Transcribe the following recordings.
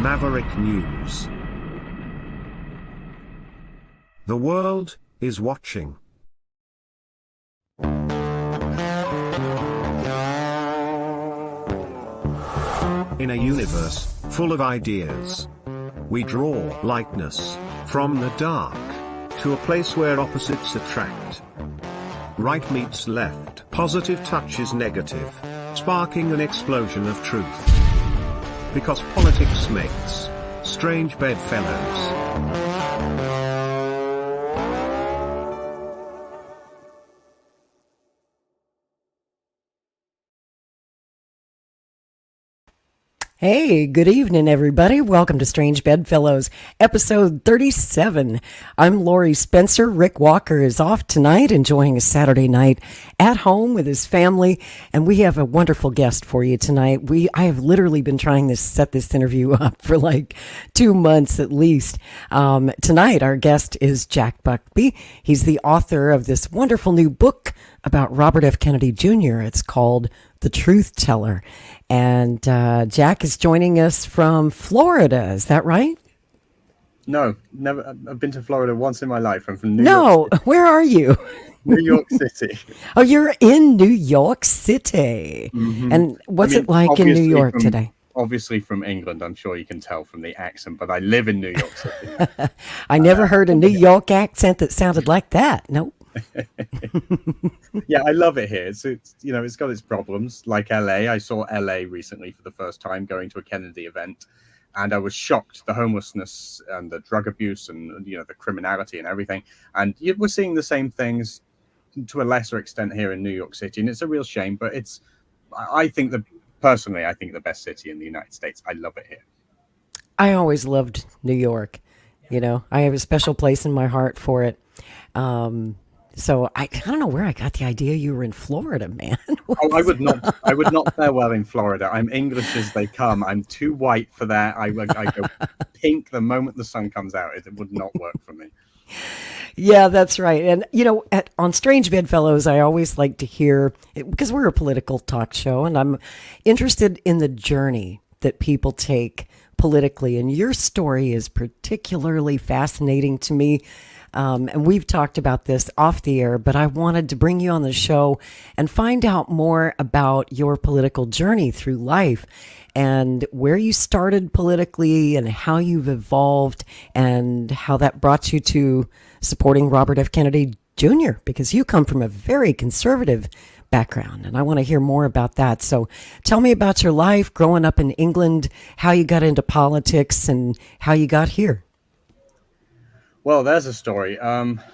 Maverick News. The world is watching. In a universe full of ideas, we draw lightness from the dark to a place where opposites attract. Right meets left, positive touches negative, sparking an explosion of truth. Because politics makes strange bedfellows. Hey, good evening, everybody. Welcome to Strange Bedfellows, episode 37. I'm Lori Spencer. Rick Walker is off tonight, enjoying a Saturday night at home with his family, and we have a wonderful guest for you tonight. I have literally been trying to set this interview up for like 2 months at least. Tonight, our guest is Jack Buckby. He's the author of this wonderful new book about Robert F. Kennedy Jr. It's called The Truth Teller. And Jack is joining us from Florida. Is that right? No, never. I've been to Florida once in my life. I'm from New York City. Where are you? New York City. Oh, you're in New York City. Mm-hmm. And what's it like in New York today? Obviously from England, I'm sure you can tell from the accent, but I live in New York City. I never heard a New York accent that sounded like that. Nope. Yeah, I love it here. It's it's got its problems, like LA. I saw LA recently for the first time going to a Kennedy event, and I was shocked. The homelessness and the drug abuse and the criminality and everything. And we're seeing the same things to a lesser extent here in New York City, and it's a real shame. But personally, I think the best city in the United States. I love it here. I always loved New York. I have a special place in my heart for it. So I don't know where I got the idea you were in Florida, man. I would not fare well in Florida. I'm English as they come. I'm too white for that. I go pink the moment the sun comes out. It would not work for me. Yeah, that's right. And, on Strange Bedfellows, I always like to hear, because we're a political talk show, and I'm interested in the journey that people take politically. And your story is particularly fascinating to me. And we've talked about this off the air, but I wanted to bring you on the show and find out more about your political journey through life and where you started politically and how you've evolved and how that brought you to supporting Robert F. Kennedy Jr., because you come from a very conservative background, and I want to hear more about that. So tell me about your life growing up in England, how you got into politics, and how you got here. Well, there's a story.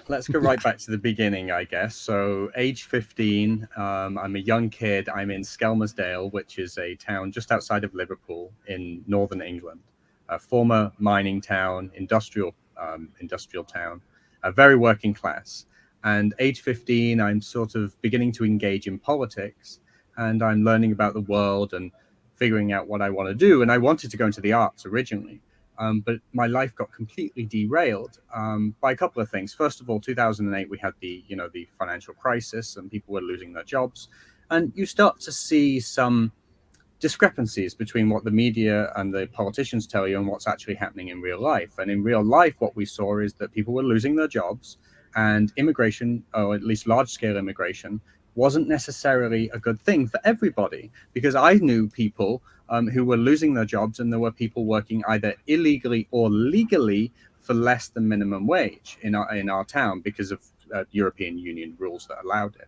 Let's go right back to the beginning, I guess. So age 15, I'm a young kid. I'm in Skelmersdale, which is a town just outside of Liverpool in northern England, a former mining town, industrial town, a very working class. And age 15, I'm sort of beginning to engage in politics, and I'm learning about the world and figuring out what I want to do. And I wanted to go into the arts originally. But my life got completely derailed by a couple of things. First of all, 2008, we had the financial crisis and people were losing their jobs. And you start to see some discrepancies between what the media and the politicians tell you and what's actually happening in real life. And in real life, what we saw is that people were losing their jobs, and immigration, or at least large-scale immigration, wasn't necessarily a good thing for everybody, because I knew people who were losing their jobs, and there were people working either illegally or legally for less than minimum wage in our town because of European Union rules that allowed it.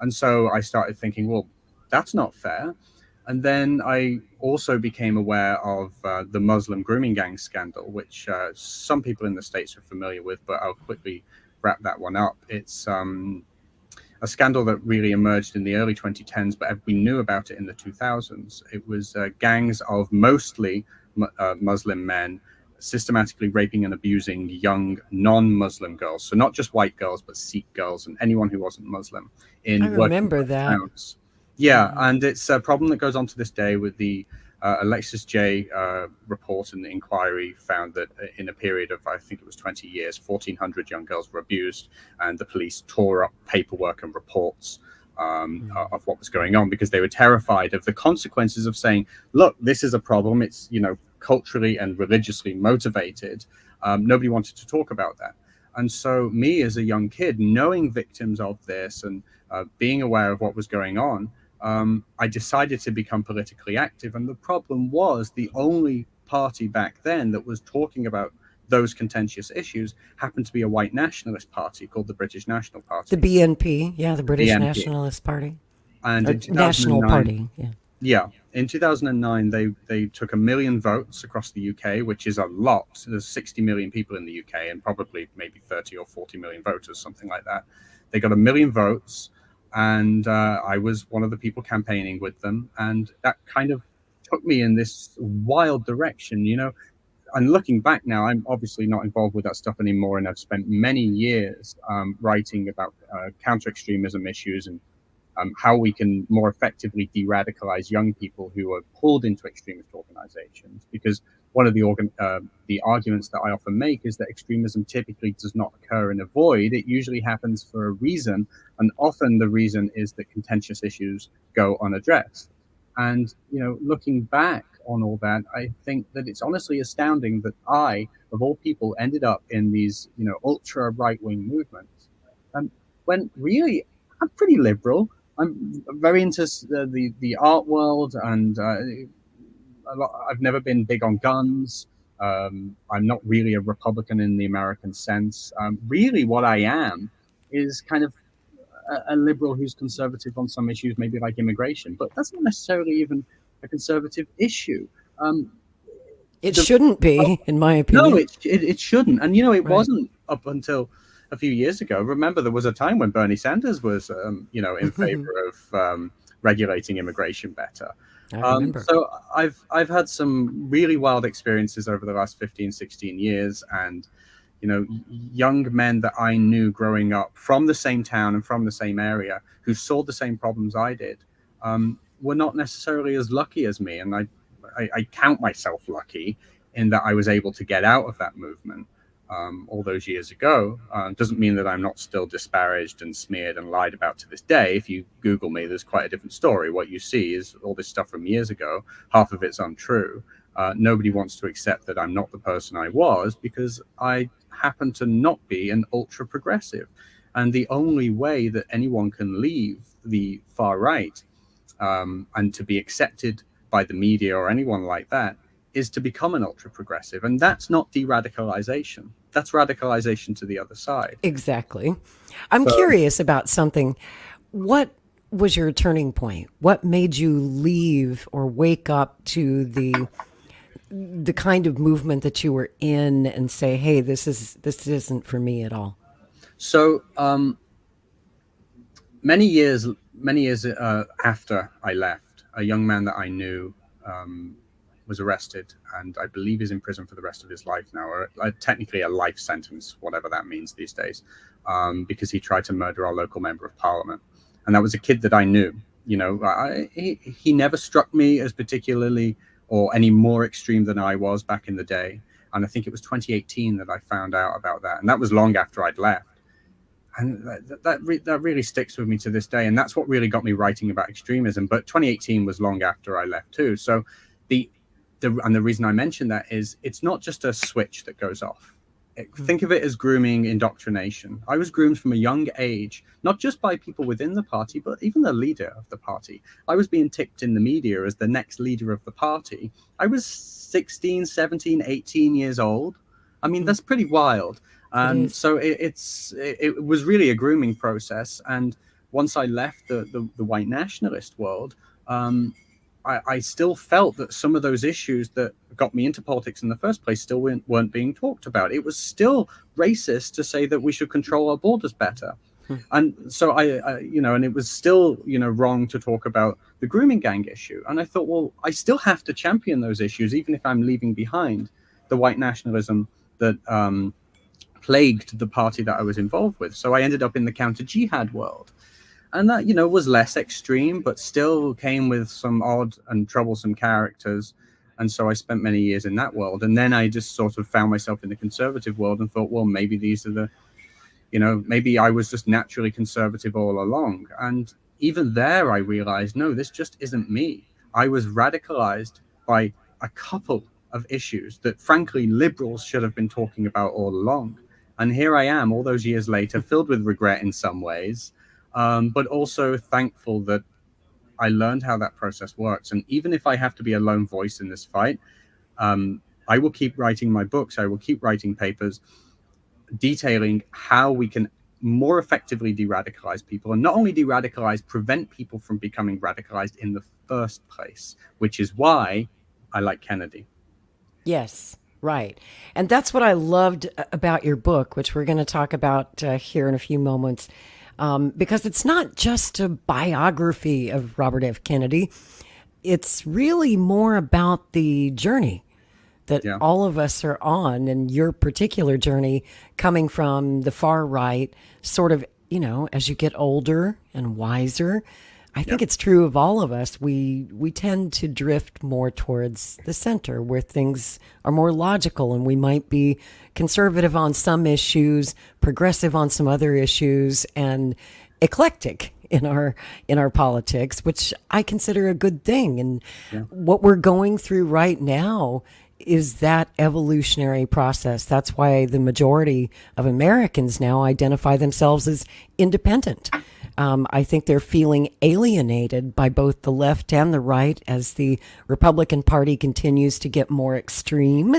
And so I started thinking, well, that's not fair. And then I also became aware of the Muslim grooming gang scandal, which some people in the States are familiar with, but I'll quickly wrap that one up. It's a scandal that really emerged in the early 2010s, but we knew about it in the 2000s. It was gangs of mostly Muslim men systematically raping and abusing young non-Muslim girls. So not just white girls, but Sikh girls and anyone who wasn't Muslim. I remember that. Towns. Yeah, and it's a problem that goes on to this day with the Alexis J. report and the inquiry found that in a period of, I think it was 20 years, 1,400 young girls were abused, and the police tore up paperwork and reports of what was going on because they were terrified of the consequences of saying, look, this is a problem. It's, culturally and religiously motivated, nobody wanted to talk about that. And so me as a young kid, knowing victims of this and being aware of what was going on, I decided to become politically active. And the problem was the only party back then that was talking about those contentious issues happened to be a white nationalist party called the British National Party. The BNP, yeah, the British BNP. Nationalist Party. And in National 2009, Party, yeah. Yeah, in 2009, they took 1 million votes across the UK, which is a lot. So there's 60 million people in the UK and probably maybe 30 or 40 million voters, something like that. They got 1 million votes, and I was one of the people campaigning with them. And that kind of took me in this wild direction, you know. And looking back now, I'm obviously not involved with that stuff anymore. And I've spent many years writing about counter-extremism issues and how we can more effectively de-radicalize young people who are pulled into extremist organizations. Because one of the arguments that I often make is that extremism typically does not occur in a void. It usually happens for a reason, and often the reason is that contentious issues go unaddressed. And, you know, looking back on all that, I think that it's honestly astounding that I, of all people, ended up in these, you know, ultra right-wing movements. When really, I'm pretty liberal. I'm very into the art world, and I've never been big on guns. I'm not really a Republican in the American sense. Really, what I am is kind of a liberal who's conservative on some issues, maybe like immigration, but that's not necessarily even a conservative issue. It shouldn't be, in my opinion. No, it shouldn't. And, you know, it wasn't up until a few years ago. Remember, there was a time when Bernie Sanders was, you know, in favor of regulating immigration better. I remember. So I've had some really wild experiences over the last 15, 16 years. And, you know, young men that I knew growing up from the same town and from the same area who saw the same problems I did were not necessarily as lucky as me. And I count myself lucky in that I was able to get out of that movement all those years ago. Doesn't mean that I'm not still disparaged and smeared and lied about to this day. If you Google me, there's quite a different story. What you see is all this stuff from years ago. Half of it's untrue. Nobody wants to accept that I'm not the person I was because I happen to not be an ultra progressive. And the only way that anyone can leave the far right and to be accepted by the media or anyone like that is to become an ultra progressive. And that's not de-radicalization. That's radicalization to the other side. Exactly. I'm curious about something. What was your turning point? What made you leave or wake up to the kind of movement that you were in and say, hey, this isn't for me at all? So many years after I left, a young man that I knew was arrested, and I believe is in prison for the rest of his life now, or technically a life sentence, whatever that means these days, because he tried to murder our local member of parliament. And that was a kid that I knew. You know, he never struck me as particularly or any more extreme than I was back in the day. And I think it was 2018 that I found out about that, and that was long after I'd left. And that really sticks with me to this day. And that's what really got me writing about extremism. But 2018 was long after I left too. So the reason I mention that is it's not just a switch that goes off. Think of it as grooming indoctrination. I was groomed from a young age, not just by people within the party, but even the leader of the party. I was being tipped in the media as the next leader of the party. I was 16, 17, 18 years old. I mean, that's pretty wild. And so it was really a grooming process. And once I left the white nationalist world, I still felt that some of those issues that got me into politics in the first place still weren't being talked about. It was still racist to say that we should control our borders better. And so I you know, and it was still, you know, wrong to talk about the grooming gang issue. And I thought, well, I still have to champion those issues, even if I'm leaving behind the white nationalism that plagued the party that I was involved with. So I ended up in the counter-jihad world. And that, you know, was less extreme, but still came with some odd and troublesome characters. And so I spent many years in that world. And then I just sort of found myself in the conservative world and thought, well, maybe these are the, you know, maybe I was just naturally conservative all along. And even there, I realized, no, this just isn't me. I was radicalized by a couple of issues that, frankly, liberals should have been talking about all along. And here I am, all those years later, filled with regret in some ways, but also thankful that I learned how that process works. And even if I have to be a lone voice in this fight, I will keep writing my books. I will keep writing papers detailing how we can more effectively de-radicalize people, and not only de-radicalize, prevent people from becoming radicalized in the first place, which is why I like Kennedy. Yes, right. And that's what I loved about your book, which we're going to talk about here in a few moments, because it's not just a biography of Robert F. Kennedy. It's really more about the journey that all of us are on, and your particular journey coming from the far right, sort of, as you get older and wiser. I think it's true of all of us. We tend to drift more towards the center, where things are more logical, and we might be conservative on some issues, progressive on some other issues, and eclectic in our politics, which I consider a good thing. And what we're going through right now is that evolutionary process. That's why the majority of Americans now identify themselves as independent. I think they're feeling alienated by both the left and the right as the Republican Party continues to get more extreme.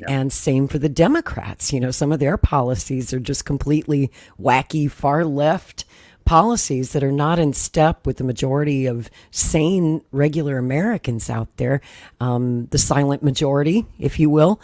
And same for the Democrats. Some of their policies are just completely wacky, far left policies that are not in step with the majority of sane, regular Americans out there, the silent majority, if you will.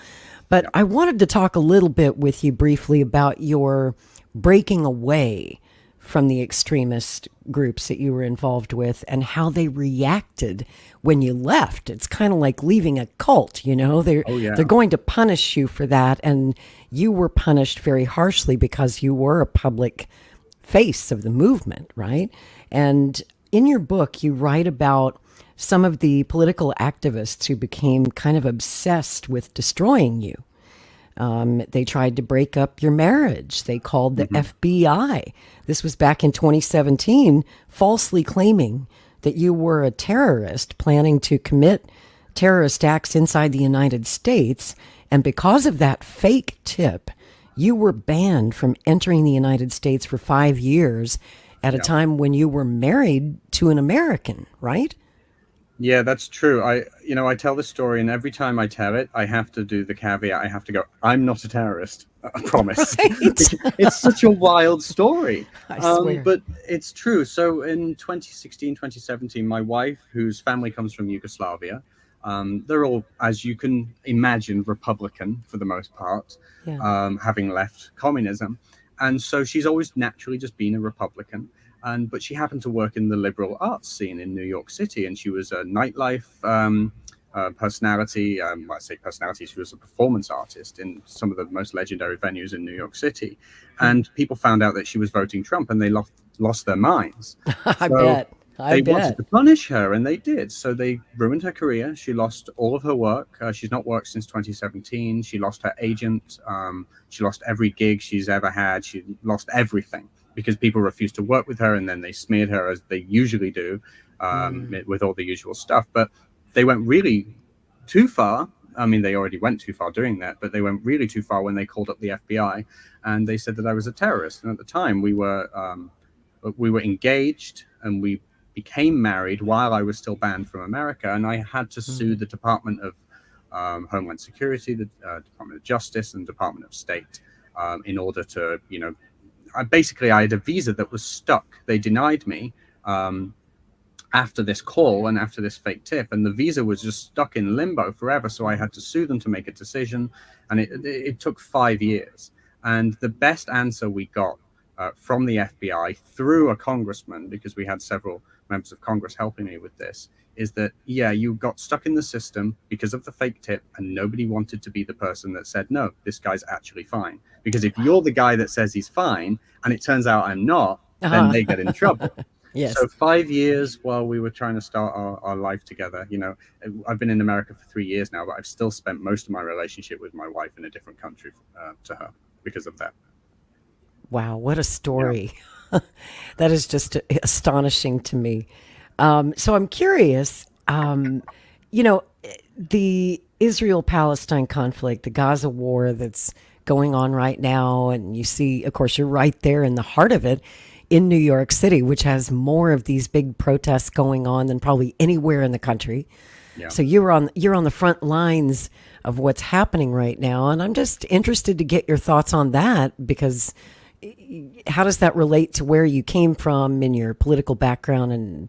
But I wanted to talk a little bit with you briefly about your breaking away from the extremist groups that you were involved with and how they reacted when you left. It's kind of like leaving a cult, they're going to punish you for that. And you were punished very harshly because you were a public face of the movement, right? And in your book, you write about some of the political activists who became kind of obsessed with destroying you. They tried to break up your marriage. They called the FBI. This was back in 2017, falsely claiming that you were a terrorist planning to commit terrorist acts inside the United States. And because of that fake tip, you were banned from entering the United States for 5 years at a time when you were married to an American, right? Yeah, that's true. I tell this story, and every time I tell it, I have to do the caveat. I have to go, I'm not a terrorist. I promise. Right. It's such a wild story. I swear. But it's true. So in 2016, 2017, my wife, whose family comes from Yugoslavia, they're all, as you can imagine, Republican for the most part, having left communism. And so she's always naturally just been a Republican. But she happened to work in the liberal arts scene in New York City, and she was a nightlife personality. I say personality, she was a performance artist in some of the most legendary venues in New York City. And people found out that she was voting Trump, and they lost their minds. I bet. They wanted to punish her, and they did. So they ruined her career. She lost all of her work. She's not worked since 2017. She lost her agent. She lost every gig she's ever had. She lost everything because people refused to work with her, and then they smeared her, as they usually do, with all the usual stuff. But they went really too far. I mean, they already went too far doing that, but they went really too far when they called up the FBI, and they said that I was a terrorist. And at the time, we were engaged, and we became married while I was still banned from America, and I had to sue the Department of Homeland Security, the Department of Justice, and Department of State in order to, I had a visa that was stuck. They denied me after this call and after this fake tip, and the visa was just stuck in limbo forever. So I had to sue them to make a decision, and it took 5 years. And the best answer we got from the FBI through a congressman, because we had several members of Congress helping me with this, is that, you got stuck in the system because of the fake tip, and nobody wanted to be the person that said, no, this guy's actually fine. Because if you're the guy that says he's fine, and it turns out I'm not, then they get in trouble. Yes. So 5 years while we were trying to start our life together, I've been in America for 3 years now, but I've still spent most of my relationship with my wife in a different country to her because of that. Wow, what a story. Yeah. That is just astonishing to me. So I'm curious, the Israel-Palestine conflict, the Gaza war that's going on right now, and you see, of course, you're right there in the heart of it in New York City, which has more of these big protests going on than probably anywhere in the country. Yeah. So you're on the front lines of what's happening right now, and I'm just interested to get your thoughts on that, because how does that relate to where you came from in your political background, and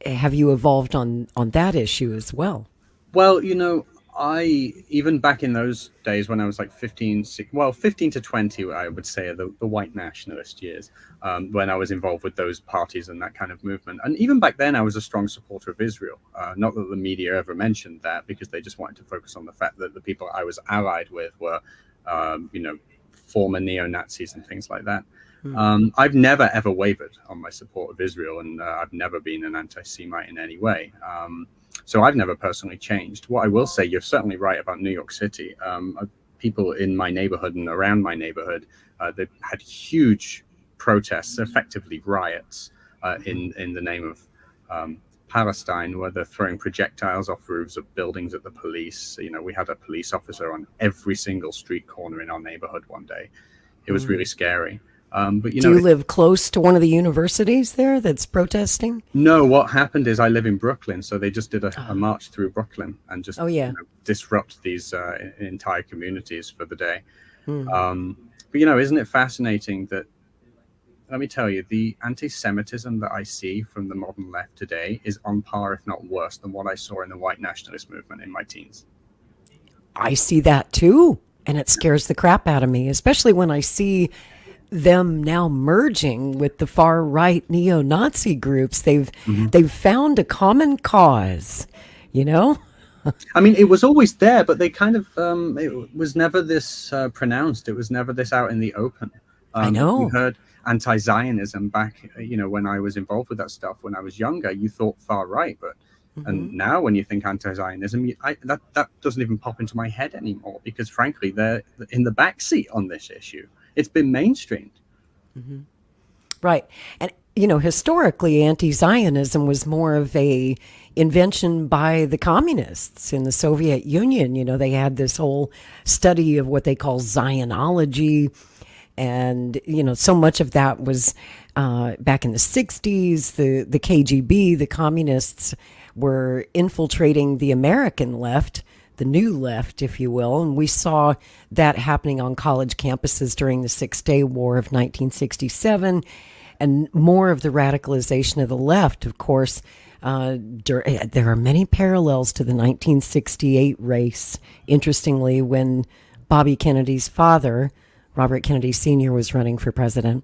have you evolved on that issue as well? Well, I, even back in those days when I was like 15 to 20, I would say, are the white nationalist years, when I was involved with those parties and that kind of movement. And even back then, I was a strong supporter of Israel. Not that the media ever mentioned that, because they just wanted to focus on the fact that the people I was allied with were, former neo-Nazis and things like that. I've never, ever wavered on my support of Israel, and I've never been an anti-Semite in any way. So I've never personally changed. What I will say, you're certainly right about New York City. People in my neighborhood and around my neighborhood, they've had huge protests, effectively riots, in the name of Palestine, where they're throwing projectiles off roofs of buildings at the police. We had a police officer on every single street corner in our neighborhood one day. It was really scary. But Do you live close to one of the universities there that's protesting? No, what happened is I live in Brooklyn, so they just did a march through Brooklyn and just disrupt these entire communities for the day. But isn't it fascinating that, let me tell you, the anti-Semitism that I see from the modern left today is on par, if not worse, than what I saw in the white nationalist movement in my teens. I see that too, and it scares the crap out of me, especially when I see them now merging with the far right neo-Nazi groups. They've found a common cause, I mean, it was always there, but they kind of it was never this pronounced. It was never this out in the open. I know. You heard anti-Zionism back, when I was involved with that stuff when I was younger. You thought far right, but and now when you think anti-Zionism, that doesn't even pop into my head anymore, because frankly, they're in the backseat on this issue. It's been mainstreamed. Right. And, historically, anti-Zionism was more of a invention by the communists in the Soviet Union. They had this whole study of what they call Zionology. And, so much of that was back in the 60s, the KGB, the communists were infiltrating the American left, the new left, if you will. And we saw that happening on college campuses during the Six-Day War of 1967, and more of the radicalization of the left, of course. There are many parallels to the 1968 race, interestingly, when Bobby Kennedy's father, Robert Kennedy Sr., was running for president,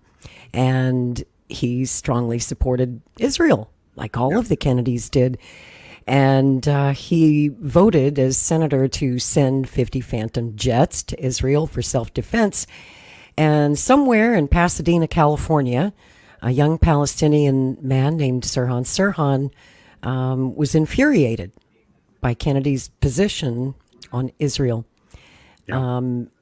and he strongly supported Israel, like all of the Kennedys did. And he voted as senator to send 50 Phantom jets to Israel for self-defense. And somewhere in Pasadena, California, a young Palestinian man named Sirhan was infuriated by Kennedy's position on Israel. Yeah.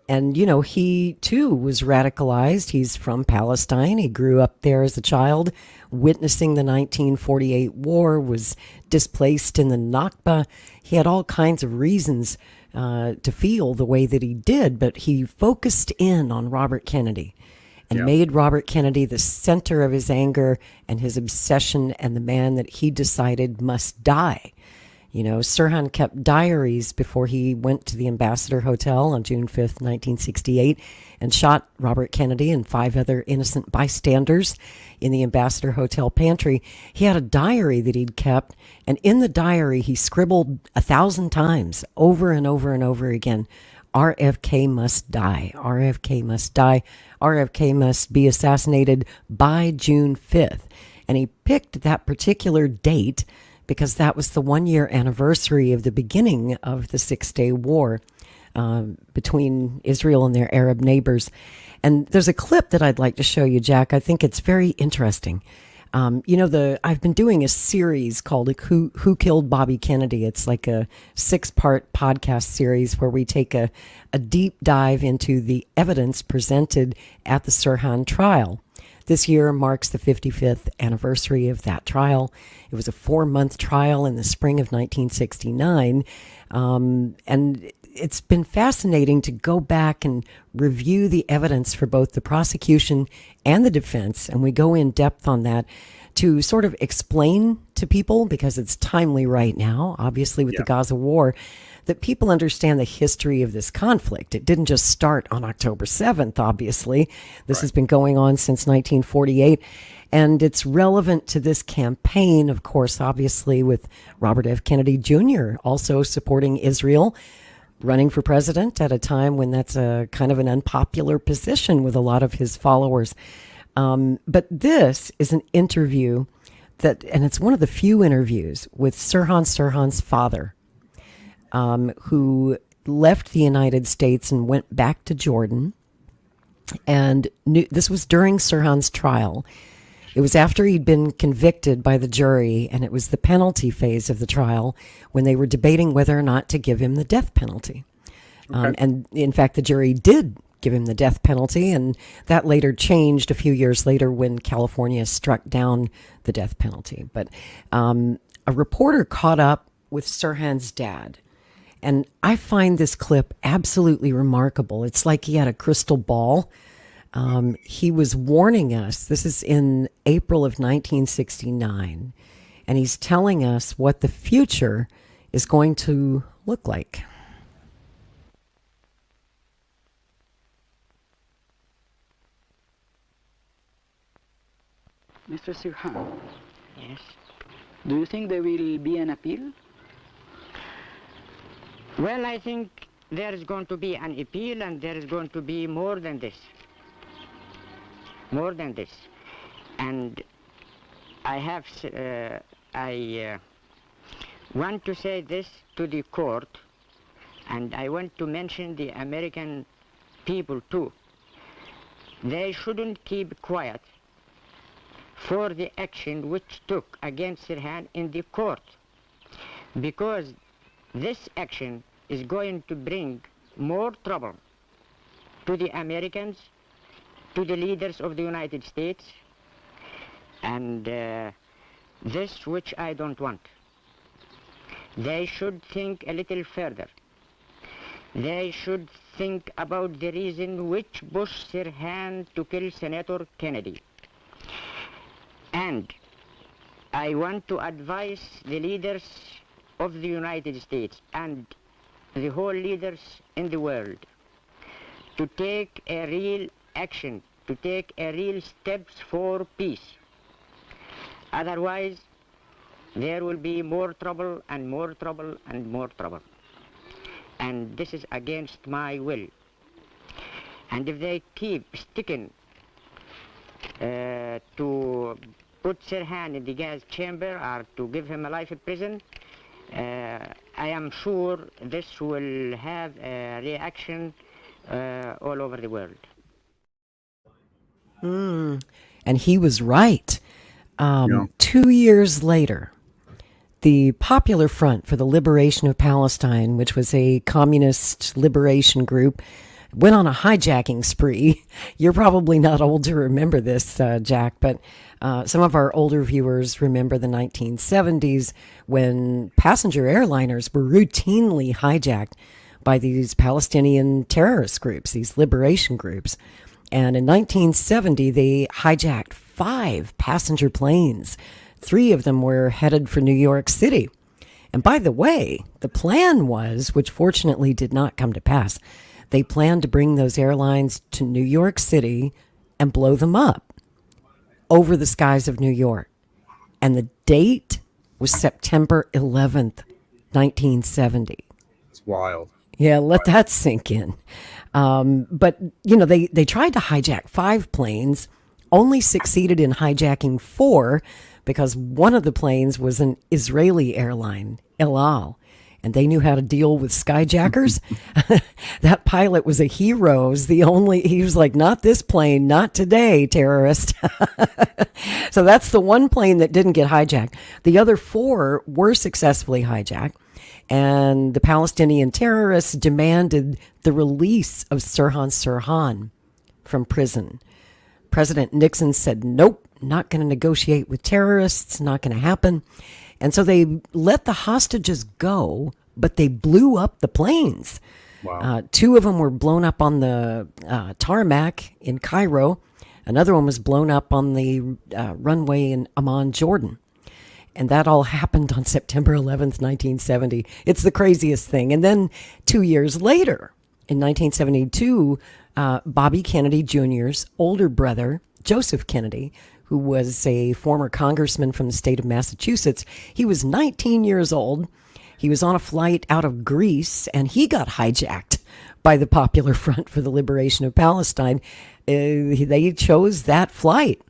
And, he too was radicalized. He's from Palestine. He grew up there as a child, witnessing the 1948 war, was displaced in the Nakba. He had all kinds of reasons to feel the way that he did, but he focused in on Robert Kennedy and made Robert Kennedy the center of his anger and his obsession, and the man that he decided must die. Sirhan kept diaries before he went to the Ambassador Hotel on June 5th, 1968, and shot Robert Kennedy and 5 other innocent bystanders in the Ambassador Hotel pantry. He had a diary that he'd kept, and in the diary he scribbled 1,000 times, over and over and over again, RFK must die, RFK must die, RFK must be assassinated by June 5th. And he picked that particular date because that was the 1-year anniversary of the beginning of the Six-Day War between Israel and their Arab neighbors. And there's a clip that I'd like to show you, Jack. I think it's very interesting. I've been doing a series called Who Killed Bobby Kennedy? It's like a 6-part podcast series where we take a deep dive into the evidence presented at the Sirhan trial. This year marks the 55th anniversary of that trial. It was a 4-month trial in the spring of 1969. And it's been fascinating to go back and review the evidence for both the prosecution and the defense. And we go in depth on that to sort of explain to people, because it's timely right now, obviously, with the Gaza war, that people understand the history of this conflict. It didn't just start on October 7th, obviously. This has been going on since 1948. And it's relevant to this campaign, of course, obviously, with Robert F. Kennedy Jr. also supporting Israel, running for president at a time when that's a kind of an unpopular position with a lot of his followers. But this is an interview and it's one of the few interviews with Sirhan Sirhan's father, who left the United States and went back to Jordan. And this was during Sirhan's trial. It was after he'd been convicted by the jury, and it was the penalty phase of the trial when they were debating whether or not to give him the death penalty. And in fact, the jury did give him the death penalty, and that later changed a few years later when California struck down the death penalty. But a reporter caught up with Sirhan's dad, and I find this clip absolutely remarkable. It's like he had a crystal ball. He was warning us. This is in April of 1969, and he's telling us what the future is going to look like. Mr. Sirhan. Yes. Do you think there will be an appeal? Well, I think there is going to be an appeal, and there is going to be more than this. More than this. And I want to say this to the court, and I want to mention the American people too. They shouldn't keep quiet for the action which took against Sirhan in the court, because this action is going to bring more trouble to the Americans, to the leaders of the United States, and this which I don't want. They should think a little further. They should think about the reason which pushed Sirhan to kill Senator Kennedy. And I want to advise the leaders of the United States and the whole leaders in the world to take a real action, to take a real steps for peace. Otherwise, there will be more trouble and more trouble and more trouble. And this is against my will. And if they keep sticking to put Sirhan in the gas chamber or to give him a life in prison, I am sure this will have a reaction all over the world. And he was right. 2 years later, the Popular Front for the Liberation of Palestine, which was a communist liberation group, went on a hijacking spree. You're probably not old to remember this, Jack, but some of our older viewers remember the 1970s when passenger airliners were routinely hijacked by these Palestinian terrorist groups, these liberation groups. And in 1970, they hijacked 5 passenger planes. 3 of them were headed for New York City. And by the way, the plan was, which fortunately did not come to pass, they planned to bring those airlines to New York City and blow them up over the skies of New York. And the date was September 11th, 1970. It's wild. Yeah, let that sink in. But, you know, they tried to hijack 5 planes, only succeeded in hijacking 4 because one of the planes was an Israeli airline, El Al, and they knew how to deal with skyjackers. That pilot was a hero. He was like, not this plane, not today, terrorist. So that's the one plane that didn't get hijacked. The other 4 were successfully hijacked. And the Palestinian terrorists demanded the release of Sirhan Sirhan from prison. President Nixon said, nope, not going to negotiate with terrorists, not going to happen. And so they let the hostages go, but they blew up the planes. Wow. 2 of them were blown up on the tarmac in Cairo. Another one was blown up on the runway in Amman, Jordan. And that all happened on September 11th, 1970. It's the craziest thing. And then 2 years later, in 1972, Bobby Kennedy Jr.'s older brother, Joseph Kennedy, who was a former congressman from the state of Massachusetts, he was 19 years old. He was on a flight out of Greece, and he got hijacked by the Popular Front for the Liberation of Palestine. They chose that flight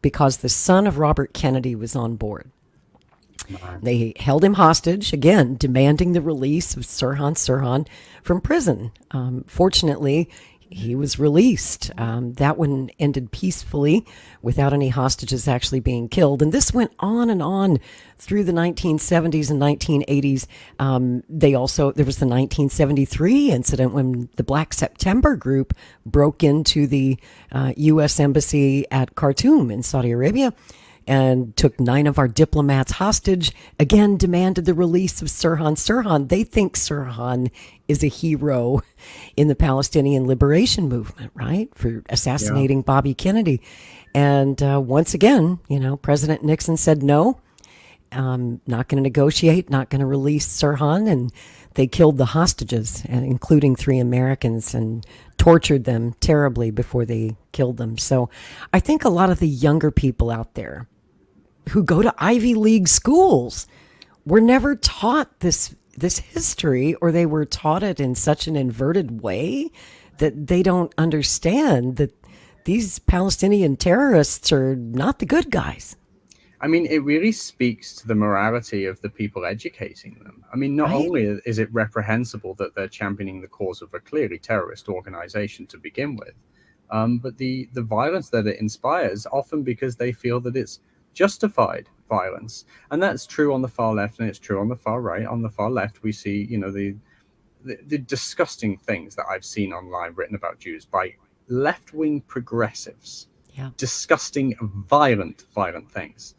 because the son of Robert Kennedy was on board. They held him hostage, again, demanding the release of Sirhan Sirhan from prison. Fortunately, he was released. That one ended peacefully without any hostages actually being killed. And this went on and on through the 1970s and 1980s. There was the 1973 incident when the Black September group broke into the U.S. Embassy at Khartoum in Saudi Arabia and took 9 of our diplomats hostage, again demanded the release of Sirhan Sirhan. They think Sirhan is a hero in the Palestinian liberation movement, right, for assassinating Bobby Kennedy. And once again, President Nixon said no, not going to negotiate, not going to release Sirhan, and they killed the hostages, including 3 Americans, and tortured them terribly before they killed them. So I think a lot of the younger people out there who go to Ivy League schools were never taught this history, or they were taught it in such an inverted way that they don't understand that these Palestinian terrorists are not the good guys. I mean, it really speaks to the morality of the people educating them. I mean, not only is it reprehensible that they're championing the cause of a clearly terrorist organization to begin with, but the violence that it inspires, often because they feel that it's justified violence. And that's true on the far left, and it's true on the far right. On the far left, we see, the disgusting things that I've seen online written about Jews by left-wing progressives. Yeah. Disgusting, violent things.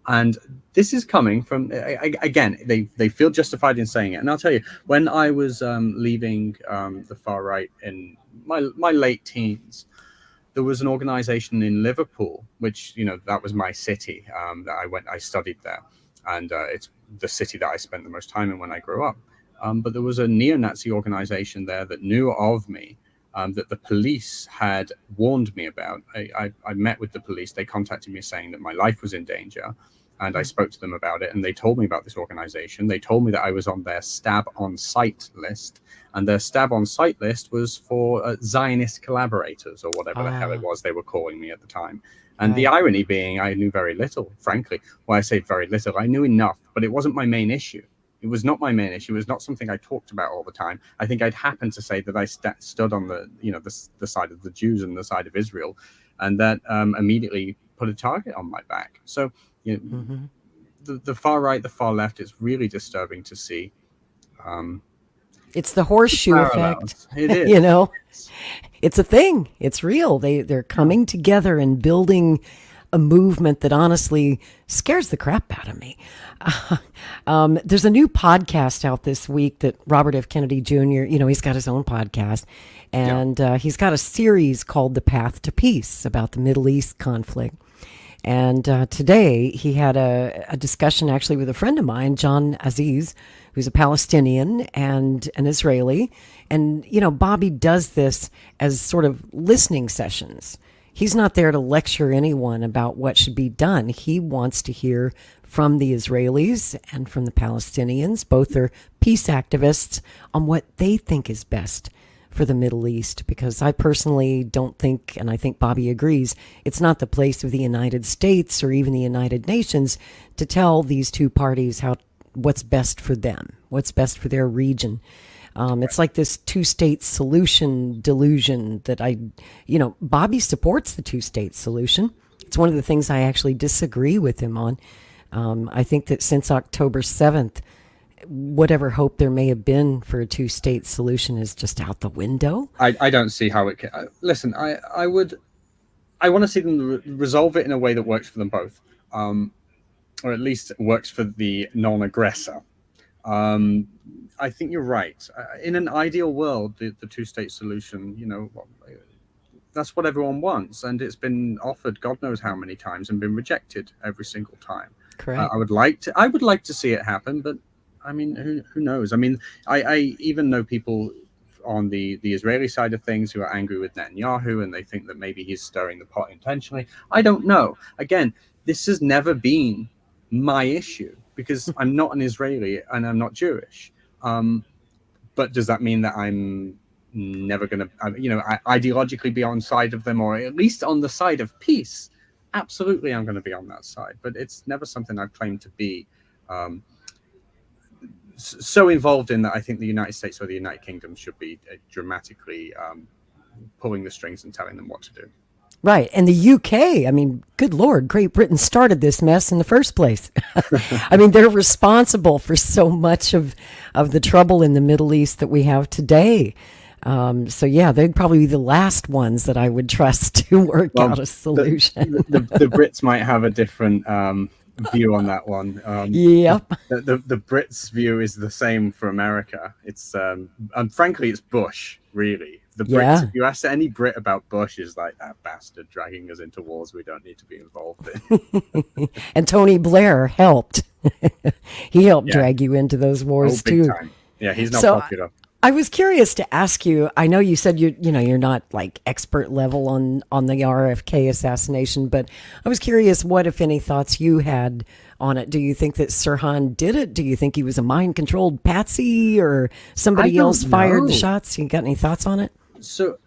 And this is coming from, again, they feel justified in saying it. And I'll tell you, when I was leaving the far right in my late teens, there was an organization in Liverpool, which, that was my city that I studied there. And it's the city that I spent the most time in when I grew up. But there was a neo-Nazi organization there that knew of me, that the police had warned me about. I met with the police. They contacted me saying that my life was in danger. And I spoke to them about it, and they told me about this organization. They told me that I was on their stab on sight list, and their stab on sight list was for Zionist collaborators, or whatever the hell it was they were calling me at the time. And the irony being, I knew very little, frankly. Well, I say very little. I knew enough, but it wasn't my main issue. It was not my main issue. It was not something I talked about all the time. I think I'd happened to say that I stood on the side of the Jews and the side of Israel, and that immediately put a target on my back. So, the far right, the far left, is really disturbing to see. It's the horseshoe effect. It is. It's a thing. It's real. They're coming together and building a movement that honestly scares the crap out of me. There's a new podcast out this week that Robert F. Kennedy Jr., he's got his own podcast, and he's got a series called The Path to Peace about the Middle East conflict. And today he had a discussion actually with a friend of mine, John Aziz, who's a Palestinian and an Israeli. And, Bobby does this as sort of listening sessions. He's not there to lecture anyone about what should be done. He wants to hear from the Israelis and from the Palestinians. Both are peace activists on what they think is best for the Middle East, because I personally don't think, and I think Bobby agrees, it's not the place of the United States or even the United Nations to tell these two parties what's best for them, what's best for their region. It's like this two-state solution delusion that Bobby supports the two-state solution. It's one of the things I actually disagree with him on. I think that since October 7th, whatever hope there may have been for a two-state solution is just out the window. I don't see how it can. Listen, I would I want to see them resolve it in a way that works for them both, or at least works for the non-aggressor. I think you're right. In an ideal world, the two-state solution, that's what everyone wants, and it's been offered God knows how many times and been rejected every single time. Correct. I would like to see it happen, but I mean, who knows? I mean, I even know people on the Israeli side of things who are angry with Netanyahu, and they think that maybe he's stirring the pot intentionally. I don't know. Again, this has never been my issue because I'm not an Israeli and I'm not Jewish. But does that mean that I'm never going to, ideologically be on side of them, or at least on the side of peace? Absolutely, I'm going to be on that side. But it's never something I've claimed to be so involved in that I think the United States or the United Kingdom should be dramatically pulling the strings and telling them what to do. Right. And the UK, I mean, good Lord, Great Britain started this mess in the first place. I mean, they're responsible for so much of the trouble in the Middle East that we have today. So, yeah, they'd probably be the last ones that I would trust to work out a solution. The Brits might have a different view on that one. Yep. The Brits' view is the same for America. It's and frankly, it's Bush, really. The Brits, if you ask any Brit about Bush, is like, that bastard dragging us into wars we don't need to be involved in. And Tony Blair helped. He helped drag you into those wars too. Time. Yeah, he's not popular. I was curious to ask you, I know you said you're not like expert level on the RFK assassination, but I was curious what, if any, thoughts you had on it. Do you think that Sirhan did it? Do you think he was a mind-controlled patsy, or somebody else fired the shots? You got any thoughts on it? So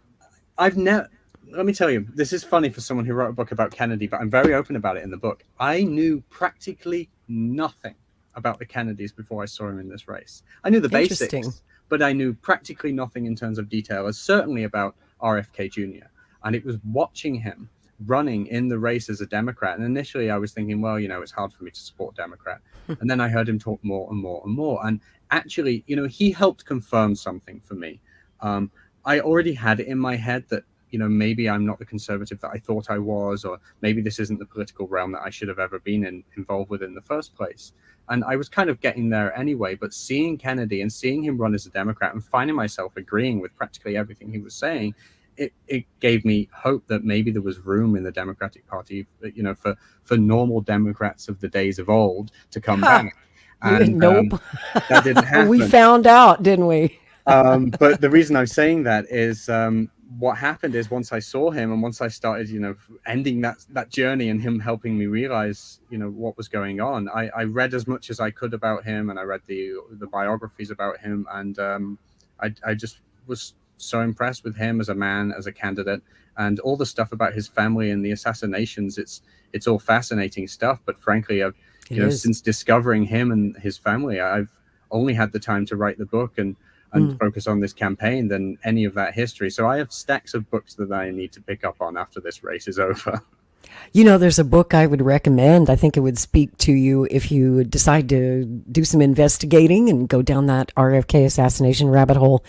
let me tell you, this is funny for someone who wrote a book about Kennedy, but I'm very open about it in the book. I knew practically nothing about the Kennedys before I saw him in this race. I knew the basics, but I knew practically nothing in terms of detail, certainly about RFK Jr. And it was watching him running in the race as a Democrat. And initially I was thinking, well, it's hard for me to support Democrat. And then I heard him talk more and more and more. And actually, he helped confirm something for me. I already had it in my head that, maybe I'm not the conservative that I thought I was, or maybe this isn't the political realm that I should have ever been involved with in the first place. And I was kind of getting there anyway, but seeing Kennedy and seeing him run as a Democrat and finding myself agreeing with practically everything he was saying, it gave me hope that maybe there was room in the Democratic Party, for normal Democrats of the days of old to come back. And nope. That didn't happen. We found out, didn't we? But the reason I'm saying that is what happened is once I saw him and once I started, ending that journey and him helping me realize, what was going on, I read as much as I could about him, and I read the biographies about him, and I just was so impressed with him as a man, as a candidate, and all the stuff about his family and the assassinations. It's all fascinating stuff, but frankly, since discovering him and his family, I've only had the time to write the book and focus on this campaign than any of that history. So I have stacks of books that I need to pick up on after this race is over. There's a book I would recommend. I think it would speak to you if you decide to do some investigating and go down that RFK assassination rabbit hole.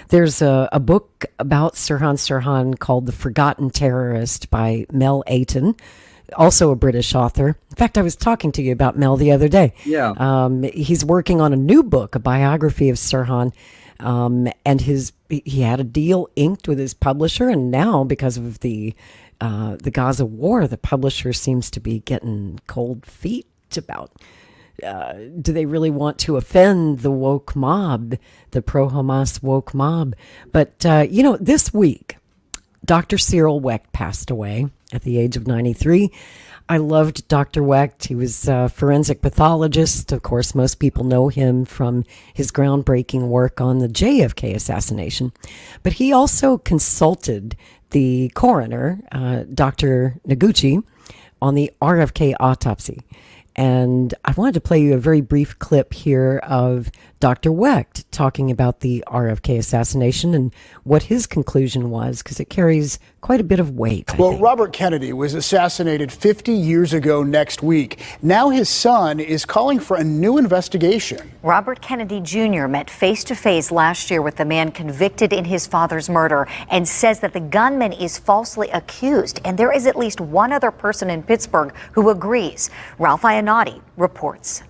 There's a book about Sirhan called The Forgotten Terrorist by Mel Aiton, also a British author. In fact, I was talking to you about Mel the other day. Yeah. He's working on a new book, a biography of Sirhan. And he had a deal inked with his publisher, and now because of the Gaza war, the publisher seems to be getting cold feet about do they really want to offend the woke mob, the pro-Hamas woke mob? But this week, Dr. Cyril Wecht passed away at the age of 93. I loved Dr. Wecht. He was a forensic pathologist. Of course, most people know him from his groundbreaking work on the JFK assassination. But he also consulted the coroner, Dr. Noguchi, on the RFK autopsy. And I wanted to play you a very brief clip here of Dr. Wecht talking about the RFK assassination and what his conclusion was, because it carries quite a bit of weight. Well, Robert Kennedy was assassinated 50 years ago next week. Now his son is calling for a new investigation. Robert Kennedy Jr. met face-to-face last year with the man convicted in his father's murder and says that the gunman is falsely accused. And there is at least one other person in Pittsburgh who agrees. Ralph Iannotti reports.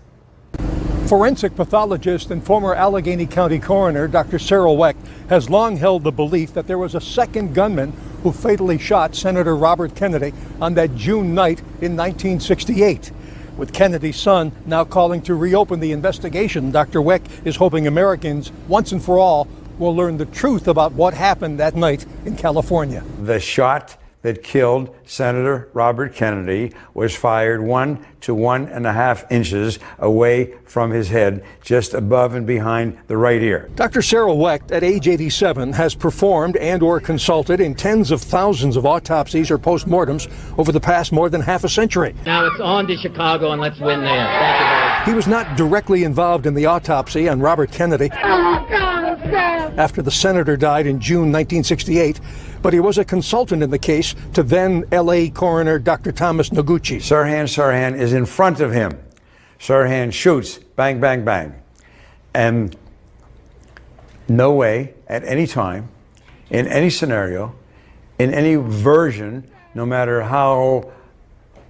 Forensic pathologist and former Allegheny County coroner Dr. Cyril Wecht has long held the belief that there was a second gunman who fatally shot Senator Robert Kennedy on that June night in 1968. With Kennedy's son now calling to reopen the investigation, Dr. Wecht is hoping Americans, once and for all, will learn the truth about what happened that night in California. The shot that killed Senator Robert Kennedy was fired 1 to 1.5 inches away from his head, just above and behind the right ear. Dr. Cyril Wecht, at age 87, has performed and or consulted in tens of thousands of autopsies or postmortems over the past more than half a century. Now it's on to Chicago and let's win there. Thank you very much. He was not directly involved in the autopsy on Robert Kennedy after the senator died in June 1968, but he was a consultant in the case to then L.A. coroner Dr. Thomas Noguchi. Sirhan is in front of him. Sirhan shoots, bang, bang, bang. And no way, at any time, in any scenario, in any version, no matter how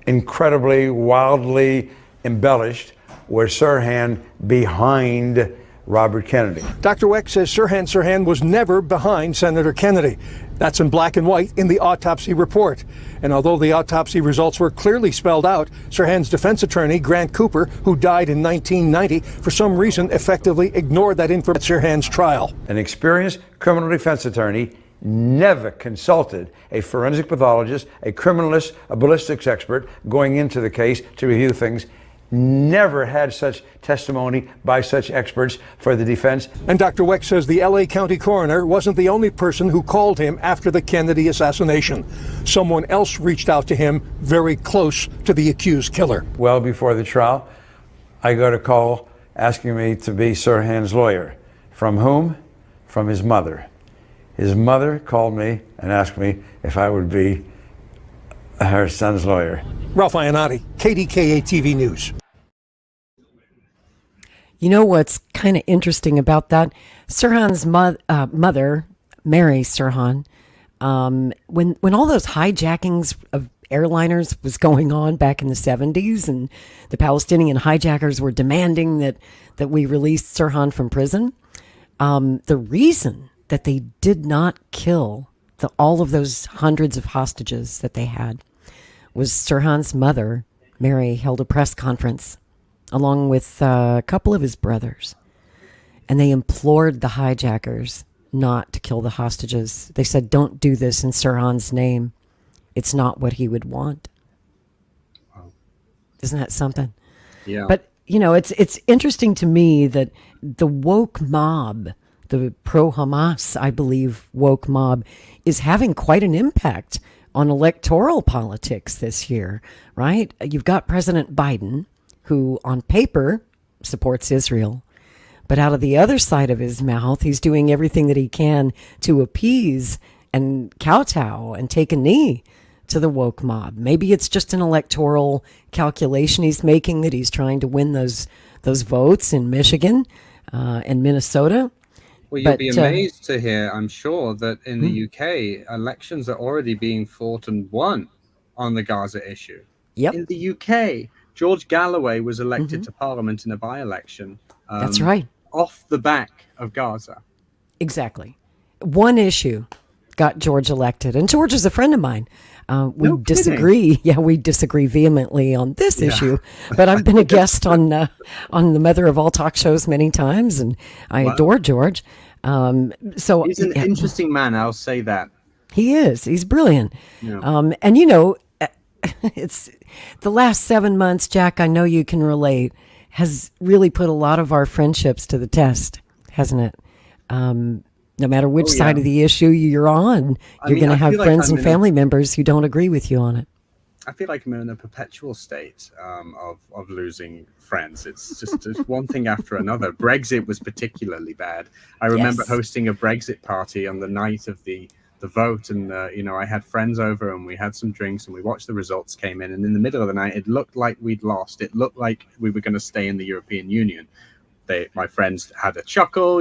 incredibly, wildly embellished, was Sirhan behind Robert Kennedy. Dr. Wecht says Sirhan was never behind Senator Kennedy. That's in black and white in the autopsy report. And although the autopsy results were clearly spelled out, Sirhan's defense attorney, Grant Cooper, who died in 1990, for some reason effectively ignored that information at Sirhan's trial. An experienced criminal defense attorney never consulted a forensic pathologist, a criminalist, a ballistics expert going into the case to review things. Never had such testimony by such experts for the defense. And Dr. Wecht says the L.A. County coroner wasn't the only person who called him after the Kennedy assassination. Someone else reached out to him very close to the accused killer. Well before the trial, I got a call asking me to be Sirhan's lawyer. From whom? From his mother. His mother called me and asked me if I would be her son's lawyer. Ralph Iannotti, KDKA TV News. You know what's kind of interesting about that? Sirhan's mother, Mary Sirhan, when all those hijackings of airliners was going on back in the 70s and the Palestinian hijackers were demanding that we release Sirhan from prison, the reason that they did not kill all of those hundreds of hostages that they had was Sirhan's mother, Mary, held a press conference along with a couple of his brothers. And they implored the hijackers not to kill the hostages. They said, don't do this in Sirhan's name. It's not what he would want. Wow. Isn't that something? Yeah. But, you know, it's interesting to me that the woke mob, the pro-Hamas, I believe, woke mob, is having quite an impact on electoral politics this year, right? You've got President Biden, who on paper supports Israel, but out of the other side of his mouth, he's doing everything that he can to appease and kowtow and take a knee to the woke mob. Maybe it's just an electoral calculation he's making, that he's trying to win those votes in Michigan and Minnesota. Well, you'll be amazed to hear, I'm sure, that in the UK, elections are already being fought and won on the Gaza issue. Yep. In the UK, George Galloway was elected to Parliament in a by-election. That's right. Off the back of Gaza. Exactly. One issue got George elected. And George is a friend of mine. We disagree. Yeah, we disagree vehemently on this issue. But I've been a guest on the mother of all talk shows many times, and I adore George. So he's an interesting man, I'll say that. He is. He's brilliant. Yeah. And, you know, it's the last 7 months, Jack, I know you can relate, has really put a lot of our friendships to the test, hasn't it? No matter which side of the issue you're on, you're going to have friends and family members who don't agree with you on it. I feel like I'm in a perpetual state of losing friends. It's just it's one thing after another. Brexit was particularly bad. I remember Yes. hosting a Brexit party on the night of the vote, and I had friends over, and we had some drinks, and we watched the results came in, and in the middle of the night, it looked like we'd lost. It looked like we were going to stay in the European Union. My friends had a chuckle.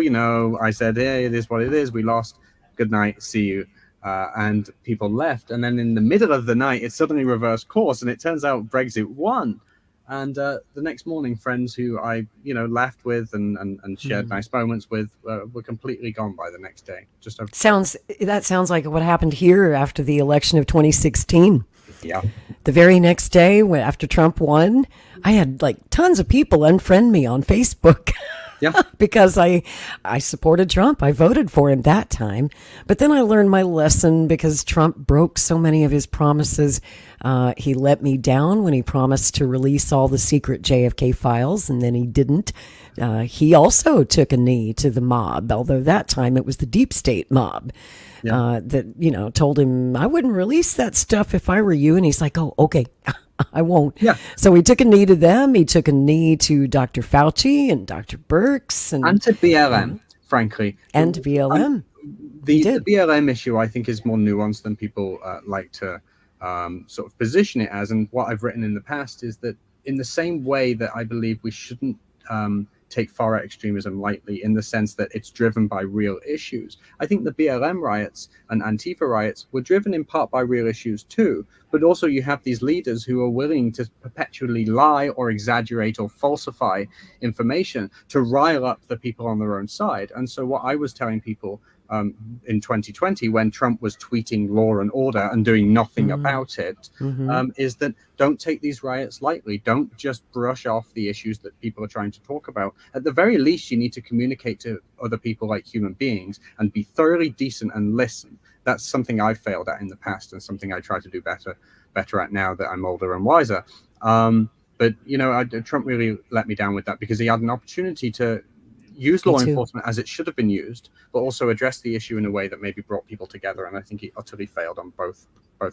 I said, "Hey, it is what it is. We lost. Good night. See you." And people left. And then in the middle of the night, it suddenly reversed course, and it turns out Brexit won. And the next morning, friends who I laughed with and shared nice moments with were completely gone by the next day. That sounds like what happened here after the election of 2016. Yeah. The very next day, after Trump won, I had like tons of people unfriend me on Facebook. Yeah. Because I supported Trump. I voted for him that time. But then I learned my lesson because Trump broke so many of his promises. He let me down when he promised to release all the secret JFK files, and then he didn't. He also took a knee to the mob, although that time it was the deep state mob. Yeah. That told him, I wouldn't release that stuff if I were you. And he's like, oh, okay, I won't. Yeah. So he took a knee to them. He took a knee to Dr. Fauci and Dr. Birx. And to BLM, frankly. And to BLM. The BLM issue, I think, is more nuanced than people like to sort of position it as. And what I've written in the past is that in the same way that I believe we shouldn't take far-right extremism lightly in the sense that it's driven by real issues. I think the BLM riots and Antifa riots were driven in part by real issues too, but also you have these leaders who are willing to perpetually lie or exaggerate or falsify information to rile up the people on their own side. And so what I was telling people in 2020, when Trump was tweeting law and order and doing nothing about it, is that don't take these riots lightly. Don't just brush off the issues that people are trying to talk about. At the very least, you need to communicate to other people like human beings and be thoroughly decent and listen. That's something I failed at in the past and something I try to do better at now that I'm older and wiser. But Trump really let me down with that because he had an opportunity to use law enforcement as it should have been used, but also address the issue in a way that maybe brought people together. And I think he utterly failed on both